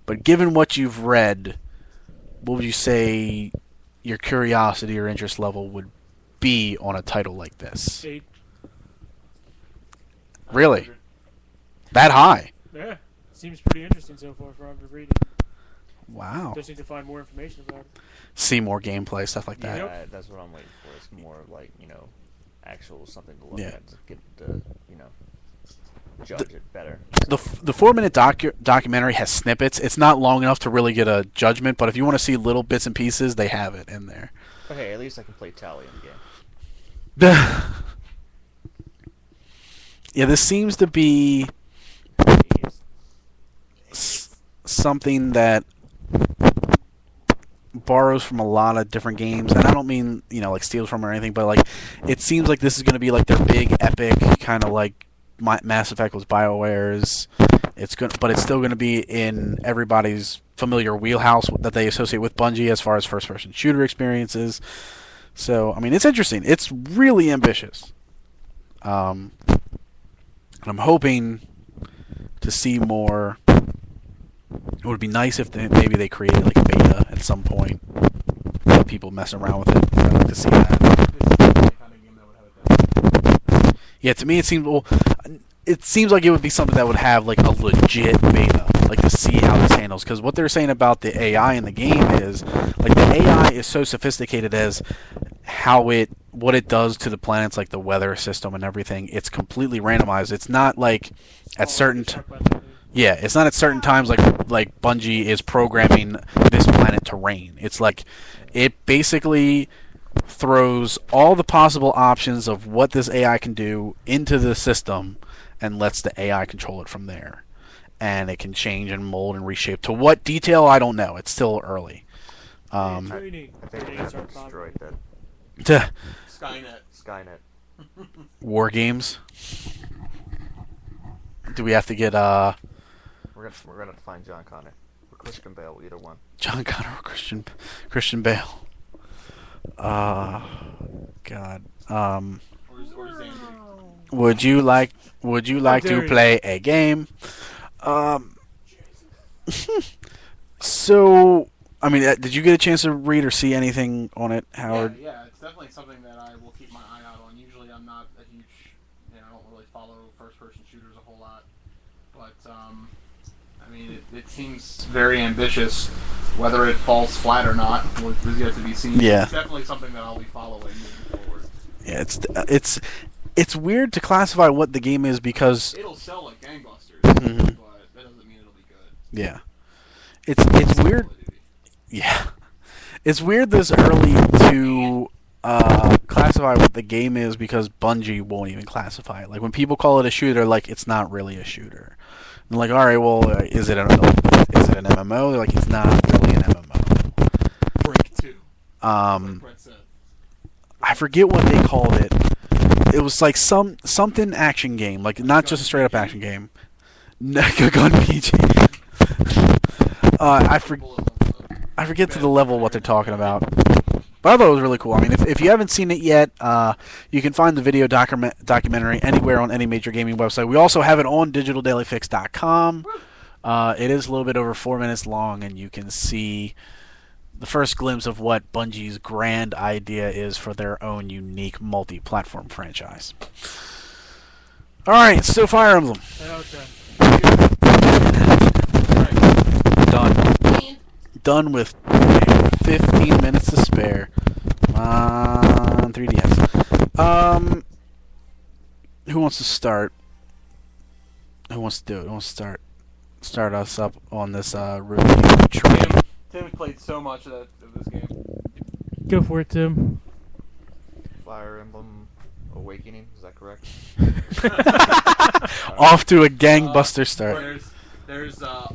but given what you've read, what would you say your curiosity or interest level would be on a title like this? 8. Really? That high? Yeah. Seems pretty interesting so far from what I've reading. Wow. Just need to find more information about it. See more gameplay, stuff like that. Yeah, that's what I'm waiting for. It's more like, you know, actual something to look Yeah. at to get the, you know, judge it better. The 4-minute documentary has snippets. It's not long enough to really get a judgment, but if you want to see little bits and pieces, they have it in there. Okay, at least I can play Tally in the game. Yeah, this seems to be something that borrows from a lot of different games, and I don't mean, you know, like steals from or anything, but like it seems like this is going to be like their big epic kind of like Mass Effect was BioWare's. But it's still going to be in everybody's familiar wheelhouse that they associate with Bungie as far as first-person shooter experiences. So, I mean, it's interesting. It's really ambitious. And I'm hoping to see more. It would be nice if maybe they created like a beta at some point. Let people mess around with it. I'd like to see that. Yeah, to me it seems like it would be something that would have like a legit beta, like to see how this handles. Because what they're saying about the AI in the game is like the AI is so sophisticated as what it does to the planets, like the weather system and everything. It's completely randomized. It's not like at certain it's not at certain times like Bungie is programming this planet to rain. It's like it basically throws all the possible options of what this AI can do into the system and lets the AI control it from there. And it can change and mold and reshape. To what detail, I don't know. It's still early. I think we have destroyed that. Skynet. War games. Do we have to get We're gonna have to find John Connor or Christian Bale, either one. John Connor or Christian Bale? God. Or Xander. Would you like to play a game? So, I mean, did you get a chance to read or see anything on it, Howard? Yeah, it's definitely something that I will keep my eye out on. Usually I'm not a huge, I don't really follow first-person shooters a whole lot. But, I mean, it seems very ambitious. Whether it falls flat or not is yet to be seen. Yeah. It's definitely something that I'll be following moving forward. Yeah, it's weird to classify what the game is because It'll sell like gangbusters, Mhm. but that doesn't mean it'll be good. yeah, it's weird. Yeah, it's weird this early to classify what the game is because Bungie won't even classify it. Like when people call it a shooter, like it's not really a shooter. And like, all right, well, is it an MMO? They're like, it's not really an MMO. Break 2. Like Brett said. I forget what they called it. It was like something action game, like not just a straight up action game. Gun PG. I forget to the level what they're talking about. But I thought it was really cool. I mean, if you haven't seen it yet, you can find the video documentary anywhere on any major gaming website. We also have it on digitaldailyfix.com. It is a little bit over 4 minutes long, and you can see the first glimpse of what Bungie's grand idea is for their own unique multi-platform franchise. All right, so Fire Emblem. Done with 15 minutes to spare. Who wants to start? Who wants to do it? Who wants to start us up on this review train? Tim played so much of this game. Go for it, Tim. Fire Emblem Awakening, is that correct? Off to a gangbuster start. There's a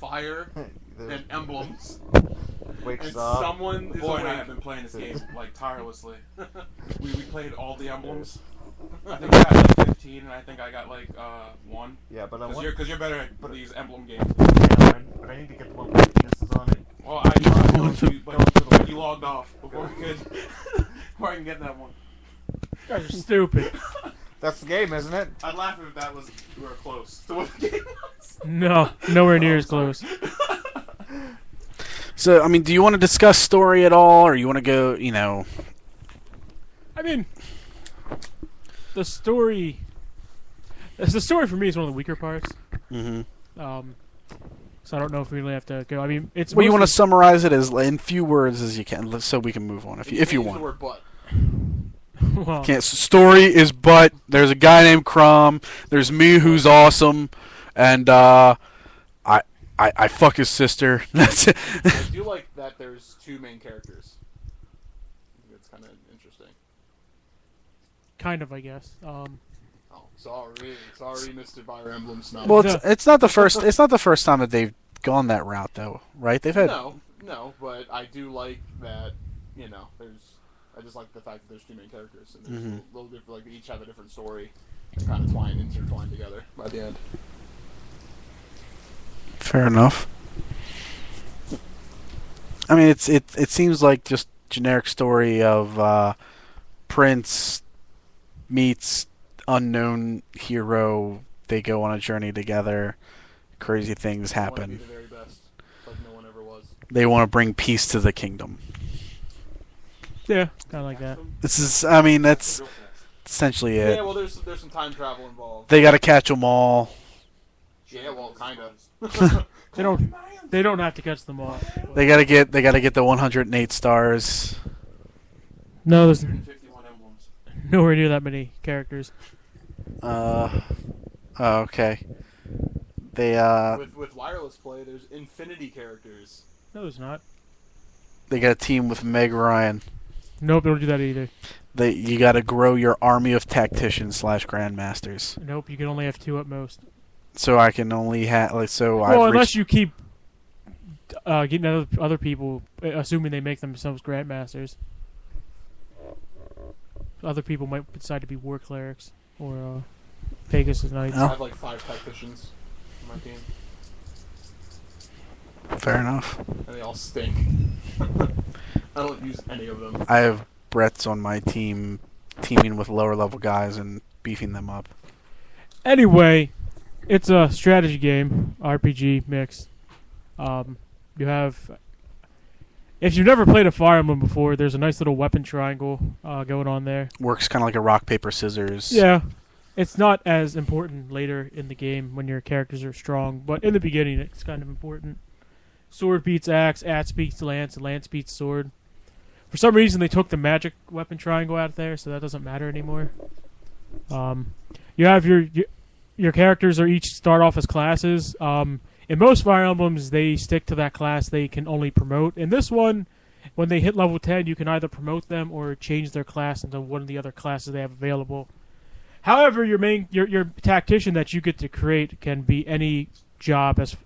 fire and emblems. Wakes And up. someone is Boy, and I awake. have been playing this game like tirelessly. We played all the emblems. I think I got like 15, and I think I got like 1. Yeah, but I Because want. you're better at these emblem games. Yeah, but I need to get the one with penises on it. Well, I tried, but you logged off before we could. Before I can get that one. You guys are stupid. That's the game, isn't it? I'd laugh if that was we were close to what the game was. No, nowhere near as close. So, I mean, do you want to discuss story at all, or you want to go, I mean, the story for me is one of the weaker parts. Mm-hmm. So I don't know if we really have to go. I mean, it's Well, you want to mostly- summarize it as in few words as you can, so we can move on if you can't use want. the word but. well, Can't. Story is but there's a guy named Crom. There's me who's awesome, and I fuck his sister. That's it. I do like that there's 2 main characters. I think that's kind of interesting. kind of, I guess. Oh, sorry, Mr. Fire Emblem Snob. Well, it's not the first time that they've gone that route, though, right? They've had No, but I do like that. I just like the fact that there's 2 main characters and there's a little different. Like they each have a different story, and kind of intertwined together by the end. Fair enough. I mean, it seems like just generic story of Prince meets unknown hero. They go on a journey together. Crazy things I want to be happen. the very best, like no one ever was. They want to bring peace to the kingdom. Yeah, kind of like that. This is, I mean, that's essentially it. Yeah, well, there's some time travel involved. They got to catch them all. Yeah, well, kind of. They don't have to catch them all. They got to get the 108 stars. No, there's 151 emblems. nowhere near that many characters. Oh, okay. They With wireless play, there's infinity characters. No, there's not. they got a team with Meg Ryan. Nope, they don't do that either. You got to grow your army of tacticians / grandmasters. Nope, you can only have 2 at most. So I can only have Well, unless you keep getting other people, assuming they make themselves grandmasters. Other people might decide to be war clerics or Pegasus knights. Oh. I have like 5 tacticians on my team, Fair enough. and they all stink. I don't use any of them. I have Brett's on my team, teaming with lower level guys and beefing them up. Anyway, it's a strategy game, RPG mix. You have, if you've never played a Fire Emblem before, there's a nice little weapon triangle going on there. Works kind of like a rock paper scissors. Yeah, it's not as important later in the game when your characters are strong, but in the beginning it's kind of important. Sword beats axe, axe beats lance, and lance beats sword. For some reason, they took the magic weapon triangle out of there, so that doesn't matter anymore. You have your characters are each start off as classes. In most Fire Emblems, they stick to that class they can only promote. In this one, when they hit level 10, you can either promote them or change their class into one of the other classes they have available. However, your tactician that you get to create can be any job as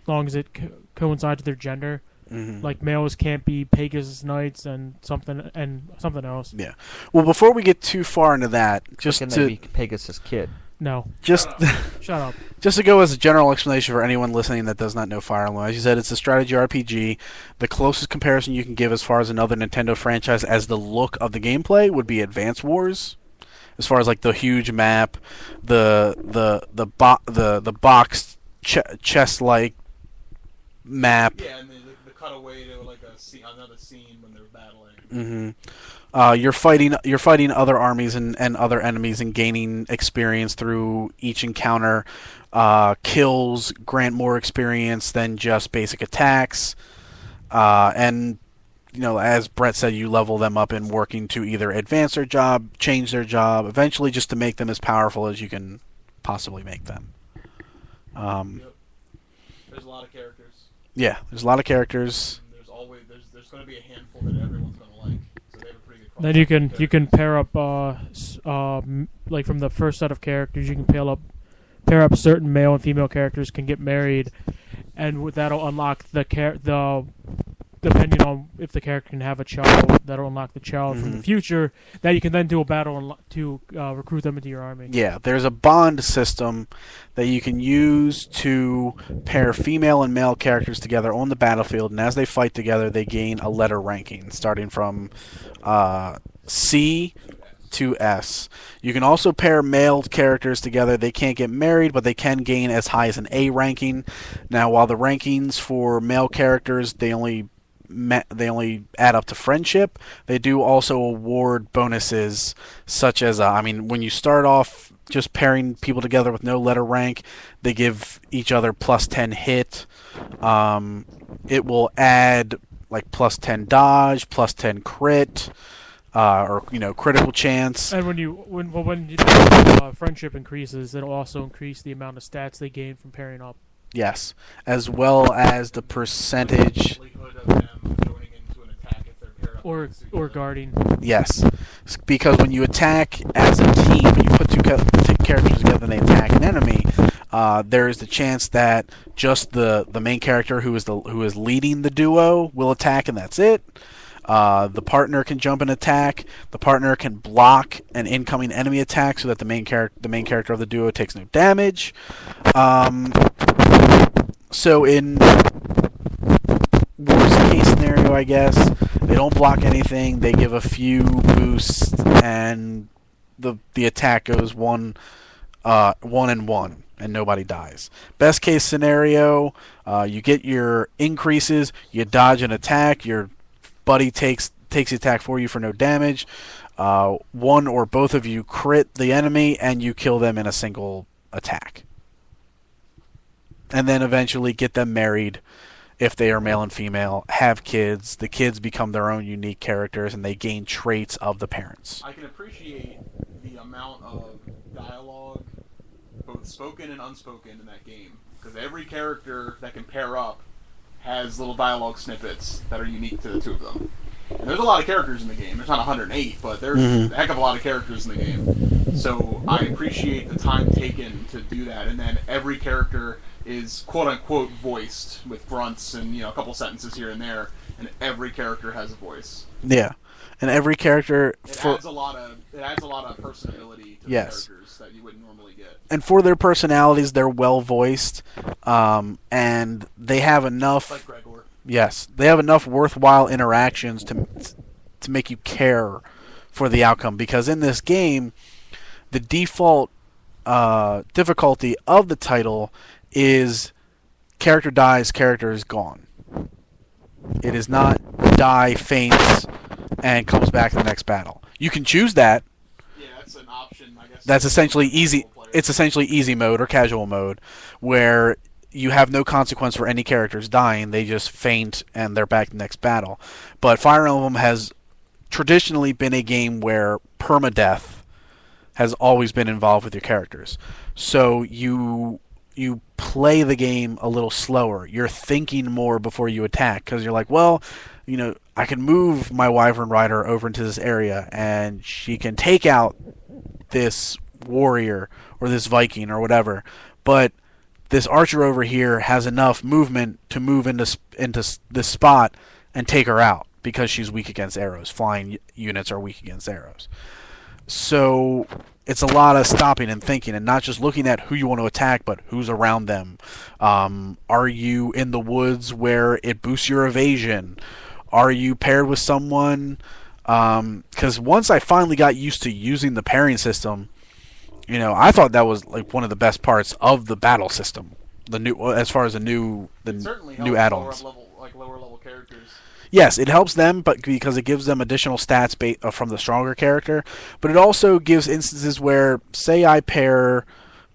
long as it coincides with their gender. Mm-hmm. Like males can't be Pegasus knights and something else. Yeah. Well, before we get too far into that, just Can to they be Pegasus Kid? No, just shut up. just to go as a general explanation for anyone listening that does not know Fire Emblem, as you said, it's a strategy RPG. The closest comparison you can give as far as another Nintendo franchise as the look of the gameplay would be Advance Wars. As far as like the huge map, the boxed chest like map. Yeah, and the cutaway to like another scene when they're battling. Mm-hmm. You're fighting other armies and other enemies and gaining experience through each encounter. Kills grant more experience than just basic attacks, and as Brett said, you level them up in working to either advance their job, change their job, eventually just to make them as powerful as you can possibly make them. Yep. There's a lot of characters. Yeah, there's a lot of characters. And there's going to be a handful that everyone's going to like. So they have a pretty good. Then you can pair up like from the first set of characters, you can pair up certain male and female characters can get married, and that'll unlock the depending on if the character can have a child, that'll unlock the child from the future that you can then do a battle to recruit them into your army. Yeah, there's a bond system that you can use to pair female and male characters together on the battlefield, and as they fight together, they gain a letter ranking, starting from C to S. You can also pair male characters together. They can't get married, but they can gain as high as an A ranking. Now, while the rankings for male characters, they only add up to friendship, they do also award bonuses such as when you start off just pairing people together with no letter rank, they give each other plus 10 hit. It will add like plus 10 dodge, plus 10 crit, or critical chance. And when friendship increases, it'll also increase the amount of stats they gain from pairing up. Yes, as well as the percentage. Likelihood of them joining into an attack if they're paired up Or guarding. Yes, because when you attack as a team, when you put two characters together and they attack an enemy, there is the chance that just the main character who is leading the duo will attack, and that's it. The partner can jump and attack. The partner can block an incoming enemy attack so that the main character of the duo takes no damage. So in worst case scenario, I guess, they don't block anything. They give a few boosts, and the attack goes one and one, and nobody dies. Best case scenario, you get your increases. You dodge an attack. Your buddy takes the attack for you for no damage. One or both of you crit the enemy, and you kill them in a single attack. And then eventually get them married if they are male and female, have kids. The kids become their own unique characters, and they gain traits of the parents. I can appreciate the amount of dialogue, both spoken and unspoken, in that game. Because every character that can pair up has little dialogue snippets that are unique to the two of them. And there's a lot of characters in the game. There's not 108, but there's a heck of a lot of characters in the game. So I appreciate the time taken to do that. And then every character is quote-unquote voiced with grunts and a couple sentences here and there. And every character has a voice. Yeah. And every character... It adds a lot of personability to the characters that you wouldn't normally get. And for their personalities, they're well voiced, and they have enough. Like Gregor. Yes, they have enough worthwhile interactions to make you care for the outcome. Because in this game, the default difficulty of the title is character dies, character is gone. It is not die, faints, and comes back to the next battle. You can choose that. Yeah, that's an option, I guess. That's essentially easy. It's essentially easy mode or casual mode, where you have no consequence for any characters dying. They just faint and they're back to the next battle. But Fire Emblem has traditionally been a game where permadeath has always been involved with your characters. So you play the game a little slower. You're thinking more before you attack, because you're like, well, I can move my Wyvern Rider over into this area, and she can take out this warrior or this Viking or whatever. But this archer over here has enough movement to move into this spot and take her out, because she's weak against arrows. Flying units are weak against arrows. So it's a lot of stopping and thinking, and not just looking at who you want to attack, but who's around them. Are you in the woods where it boosts your evasion? Are you paired with someone? Because once I finally got used to using the pairing system, I thought that was like one of the best parts of the battle system. As far as the new new add-ons. Lower level characters. Yes, it helps them, but because it gives them additional stats from the stronger character. But it also gives instances where, say, I pair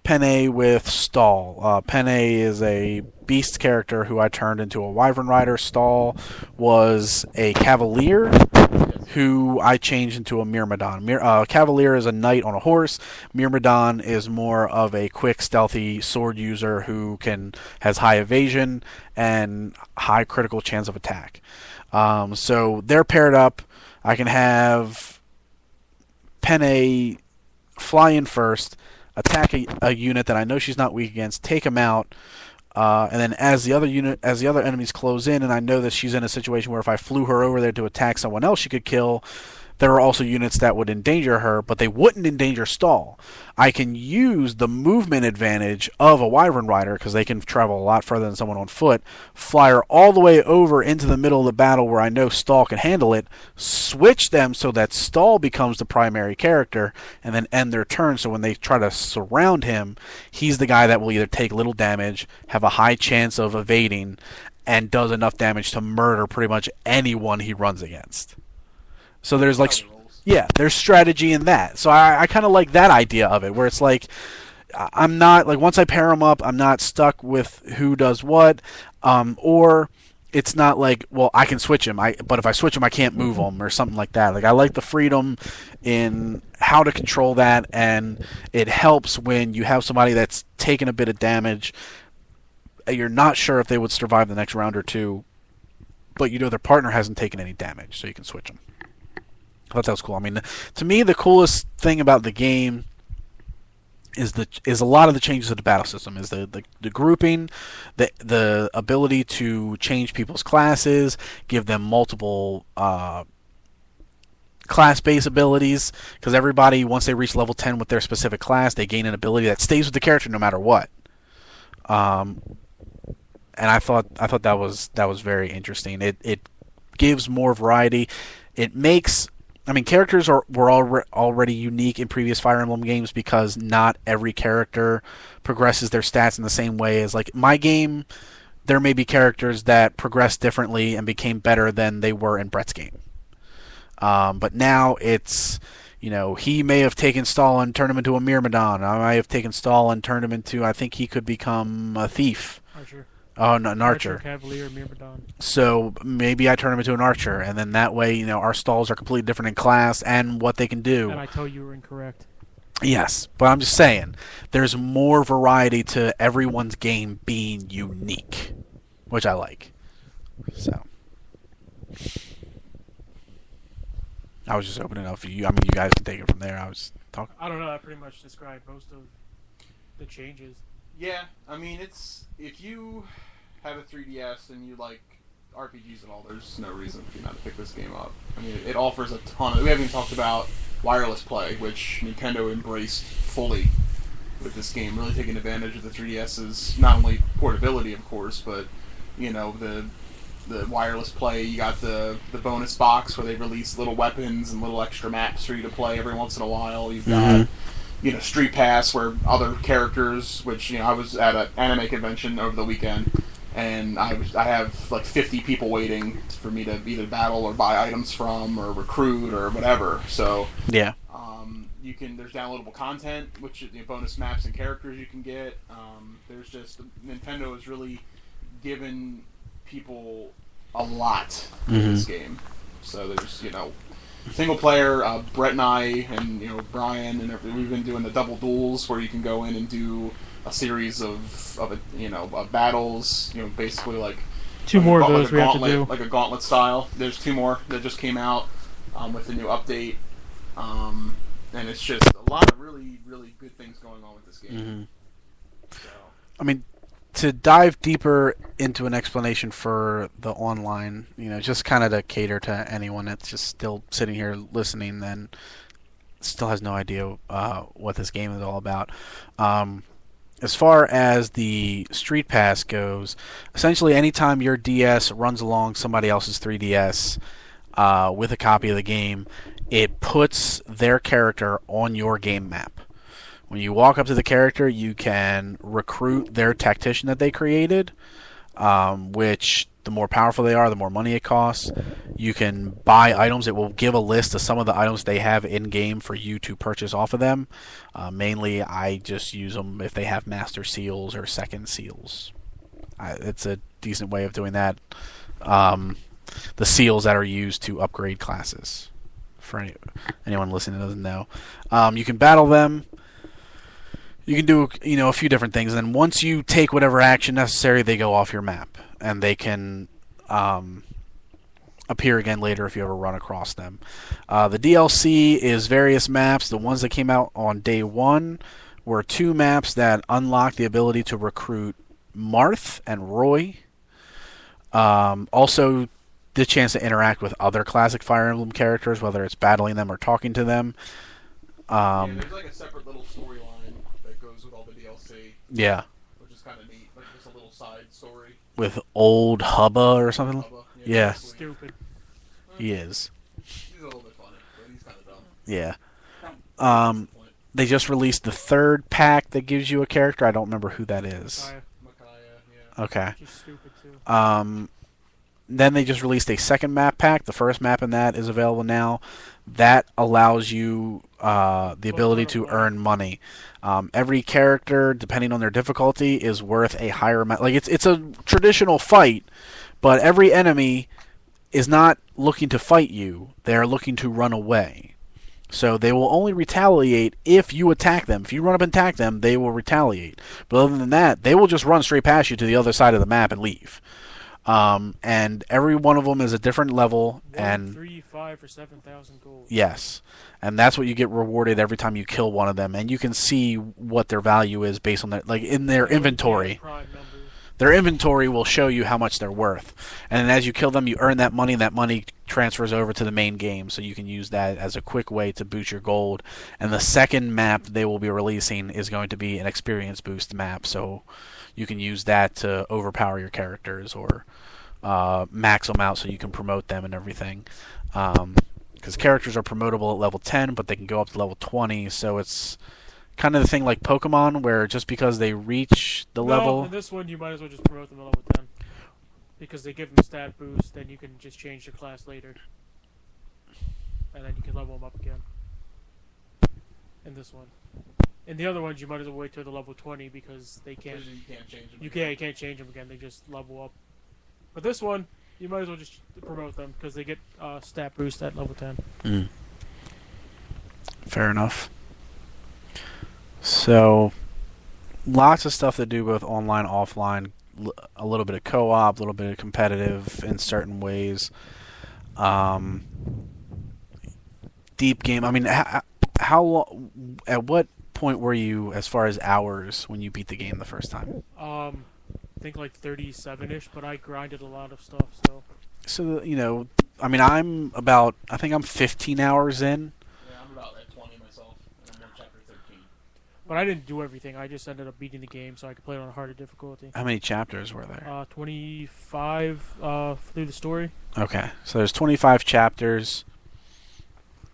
Penne with Stall. Penne is a beast character who I turned into a wyvern rider. Stall was a cavalier who I changed into a Myrmidon. Cavalier is a knight on a horse. Myrmidon is more of a quick, stealthy sword user who has high evasion and high critical chance of attack. So they're paired up. I can have Penne fly in first, attack a unit that I know she's not weak against, take him out, and then as the other enemies close in, and I know that she's in a situation where if I flew her over there to attack someone else she could kill, there are also units that would endanger her, but they wouldn't endanger Stall. I can use the movement advantage of a wyvern rider, because they can travel a lot further than someone on foot, fly her all the way over into the middle of the battle where I know Stall can handle it, switch them so that Stall becomes the primary character, and then end their turn, so when they try to surround him, he's the guy that will either take little damage, have a high chance of evading, and does enough damage to murder pretty much anyone he runs against. So there's there's strategy in that. So I kind of like that idea of it, where it's like I'm not like once I pair them up, I'm not stuck with who does what, or it's not like, well, I can switch him, but if I switch him, I can't move him or something like that. Like I like the freedom in how to control that, and it helps when you have somebody that's taken a bit of damage. You're not sure if they would survive the next round or two, but you know their partner hasn't taken any damage, so you can switch them. I thought that was cool. I mean, to me, the coolest thing about the game is a lot of the changes to the battle system. Is the grouping, the ability to change people's classes, give them multiple class-based abilities. Because everybody, once they reach level 10 with their specific class, they gain an ability that stays with the character no matter what. And I thought that was very interesting. It gives more variety. It makes characters were already unique in previous Fire Emblem games because not every character progresses their stats in the same way as, like, my game. There may be characters that progressed differently and became better than they were in Brett's game. But now it's, he may have taken Stall and turned him into a Myrmidon. I might have taken Stall and turned him into, I think he could become a thief. Archer. Oh, no, an archer. Cavalier, Myrmidon. So maybe I turn him into an archer, and then that way, our stalls are completely different in class and what they can do. And I tell you were incorrect. Yes, but I'm just saying, there's more variety to everyone's game being unique, which I like. So I was just opening up for you. You guys can take it from there. I was talking. I don't know. That pretty much described most of the changes. Yeah, it's if you have a 3DS and you like RPGs and all, there's no reason for you not to pick this game up. It offers a ton of... We haven't even talked about wireless play, which Nintendo embraced fully with this game, really taking advantage of the 3DS's not only portability, of course, but, the wireless play. You got the bonus box where they release little weapons and little extra maps for you to play every once in a while. You've got... Street Pass, where other characters, which, I was at an anime convention over the weekend, and I have like 50 people waiting for me to either battle or buy items from or recruit or whatever. So yeah, there's downloadable content, which bonus maps and characters you can get. There's just Nintendo has really given people a lot in this game. So there's single player, Brett and I, and Brian, and we've been doing the double duels where you can go in and do a series of battles. Basically like two more of those we have to do, like a gauntlet style. There's two more that just came out with the new update, and it's just a lot of really, really good things going on with this game. So. To dive deeper into an explanation for the online, just kind of to cater to anyone that's just still sitting here listening, then still has no idea what this game is all about. As far as the Street Pass goes, essentially anytime your DS runs along somebody else's 3DS with a copy of the game, it puts their character on your game map. When you walk up to the character, you can recruit their tactician that they created. which the more powerful they are, the more money it costs. You can buy items. It will give a list of some of the items they have in-game for you to purchase off of them. Mainly, I just use them if they have master seals or second seals. It's a decent way of doing that. The seals that are used to upgrade classes. For anyone listening that doesn't know, you can battle them. You can do a few different things, and then once you take whatever action necessary, they go off your map, and they can appear again later if you ever run across them. The DLC is various maps. The ones that came out on day one were 2 maps that unlock the ability to recruit Marth and Roy. Also, the chance to interact with other classic Fire Emblem characters, whether it's battling them or talking to them. There's like a separate little storyline that goes with all the DLC. Yeah. Which is kind of neat, like just a little side story. With old Hubba or something. Hubba, Yeah. Stupid. He is. He's a little bit funny, but he's kind of dumb. Yeah. They just released the 3rd pack that gives you a character. I don't remember who that is. Micaiah, yeah. Okay. She's stupid too. Then they just released a 2nd map pack. The first map in that is available now. That allows you the ability to earn money. Every character, depending on their difficulty, is worth a higher amount. Like it's a traditional fight, but every enemy is not looking to fight you. They are looking to run away. So they will only retaliate if you attack them. If you run up and attack them, they will retaliate. But other than that, they will just run straight past you to the other side of the map and leave. And every one of them is a different level. 1, 3, 5 for 7,000 gold. Yes, and that's what you get rewarded every time you kill one of them. And you can see what their value is based on that, like in their inventory. Their inventory will show you how much they're worth. And then as you kill them, you earn that money, and that money transfers over to the main game, so you can use that as a quick way to boost your gold. And the 2nd map they will be releasing is going to be an experience boost map, so you can use that to overpower your characters or max them out so you can promote them and everything. Because characters are promotable at level 10, but they can go up to level 20, so it's kind of the thing like Pokemon, where just because they reach the level... in this one, you might as well just promote them to level 10. Because they give them a stat boost, then you can just change your class later. And then you can level them up again. In this one. In the other ones, you might as well wait till the level 20 because they can't... You can't change them. You can't change them again, they just level up. But this one, you might as well just promote them because they get stat boost at level 10. Fair enough. So, lots of stuff to do both online and offline. A little bit of co-op, a little bit of competitive in certain ways. Deep game. I mean, at what point were you as far as hours when you beat the game the first time? I think like 37-ish, but I grinded a lot of stuff, so... So, I mean, I think I'm 15 hours in. Yeah, I'm about at 20 myself, and I'm on chapter 13. But I didn't do everything. I just ended up beating the game so I could play it on a harder difficulty. How many chapters were there? 25 through the story. Okay, so there's 25 chapters,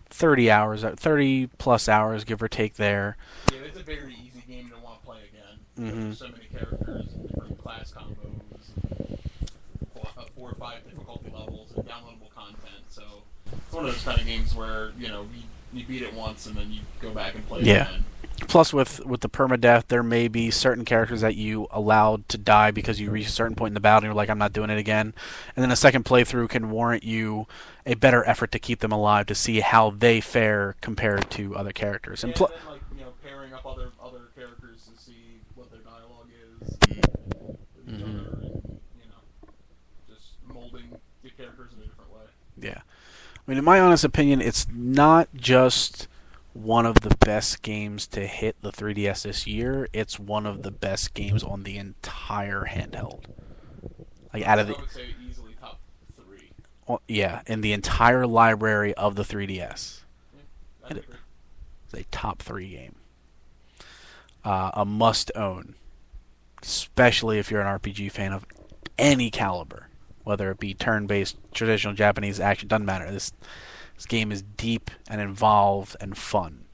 30 hours, 30 plus hours, give or take there. Yeah, it's a very easy game to want to play again. Mm-hmm. There's so many characters, different class combos, 4 or 5 difficulty levels, and downloadable content. So it's one of those kind of games where you beat it once and then you go back and play it again. Plus, with the permadeath, there may be certain characters that you allowed to die because you reach a certain point in the battle and you're like, I'm not doing it again. And then a second playthrough can warrant you a better effort to keep them alive to see how they fare compared to other characters. And then, pairing up other characters to see what their dialogue is with each other, and just molding the characters in a different way. Yeah. I mean, in my honest opinion, it's not just one of the best games to hit the 3DS this year. It's one of the best games on the entire handheld. Like I would say easily top 3. Yeah, in the entire library of the 3DS. Yeah, I'd agree. It's a top 3 game. A must-own. Especially if you're an RPG fan of any caliber. Whether it be turn-based, traditional Japanese action, doesn't matter. This game is deep and involved and fun.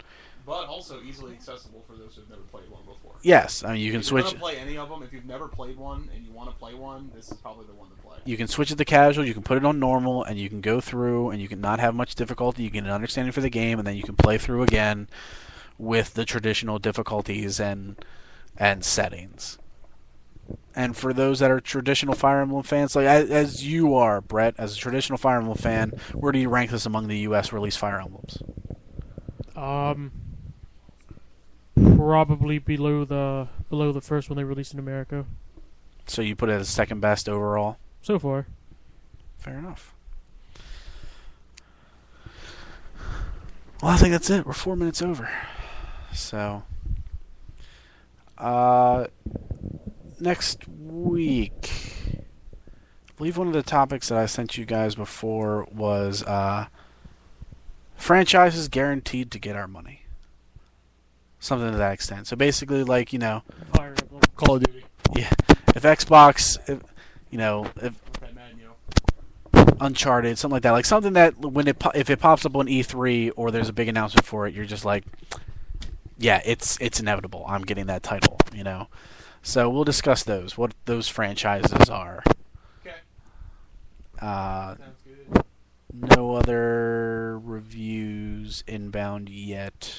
but also easily accessible for those who've never played one before. Yes, I mean you can If you're switch. gonna play any of them, if you've never played one and you want to play one, this is probably the one to play. You can switch it to casual. You can put it on normal, and you can go through, and you can not have much difficulty. You get an understanding for the game, and then you can play through again with the traditional difficulties and settings. And for those that are traditional Fire Emblem fans, like as you are, Brett, as a traditional Fire Emblem fan, where do you rank this among the U.S. released Fire Emblems? Probably below the first one they released in America. So you put it as second best overall? So far. Fair enough. Well, I think that's it. We're 4 minutes over. So, next week, I believe one of the topics that I sent you guys before was franchises guaranteed to get our money. Something to that extent. So basically, like, Fire Emblem. Call of Duty. yeah, if Xbox, if Okay, man, Uncharted, something like that, like something that if it pops up on E3 or there's a big announcement for it, you're just like, yeah, it's inevitable. I'm getting that title, So we'll discuss what those franchises are. Okay. Uh, Sounds good. no other reviews inbound yet.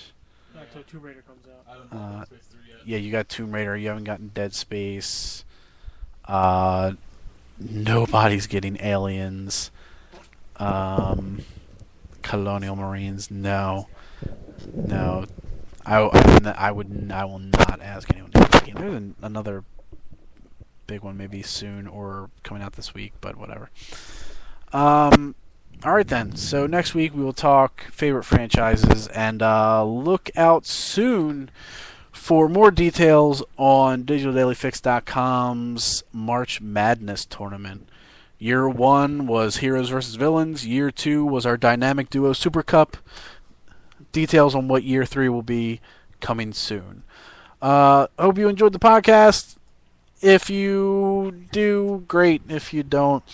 Not until Tomb Raider comes out. I don't know Dead Space 3 yet. Yeah, you got Tomb Raider. You haven't gotten Dead Space. Nobody's getting Aliens. Colonial Marines. No. I will not ask anyone to get this game. There's another big one maybe soon or coming out this week, but whatever. All right then. So next week we will talk favorite franchises and look out soon for more details on DigitalDailyFix.com's March Madness tournament. Year 1 was Heroes vs. Villains. Year 2 was our Dynamic Duo Super Cup. Details on what Year 3 will be coming soon. Hope you enjoyed the podcast. If you do, great. If you don't,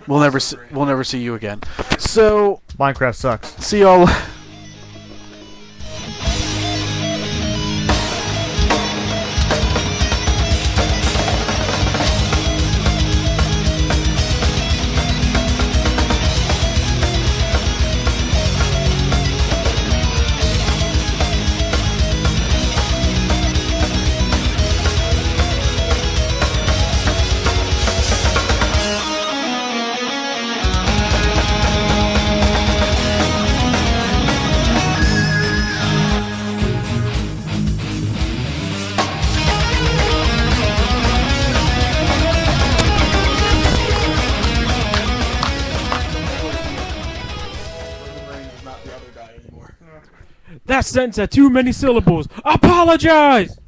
we'll never see you again. So Minecraft sucks. see y'all. Roman Reigns is not the other guy anymore. That sentence had too many syllables. Apologize!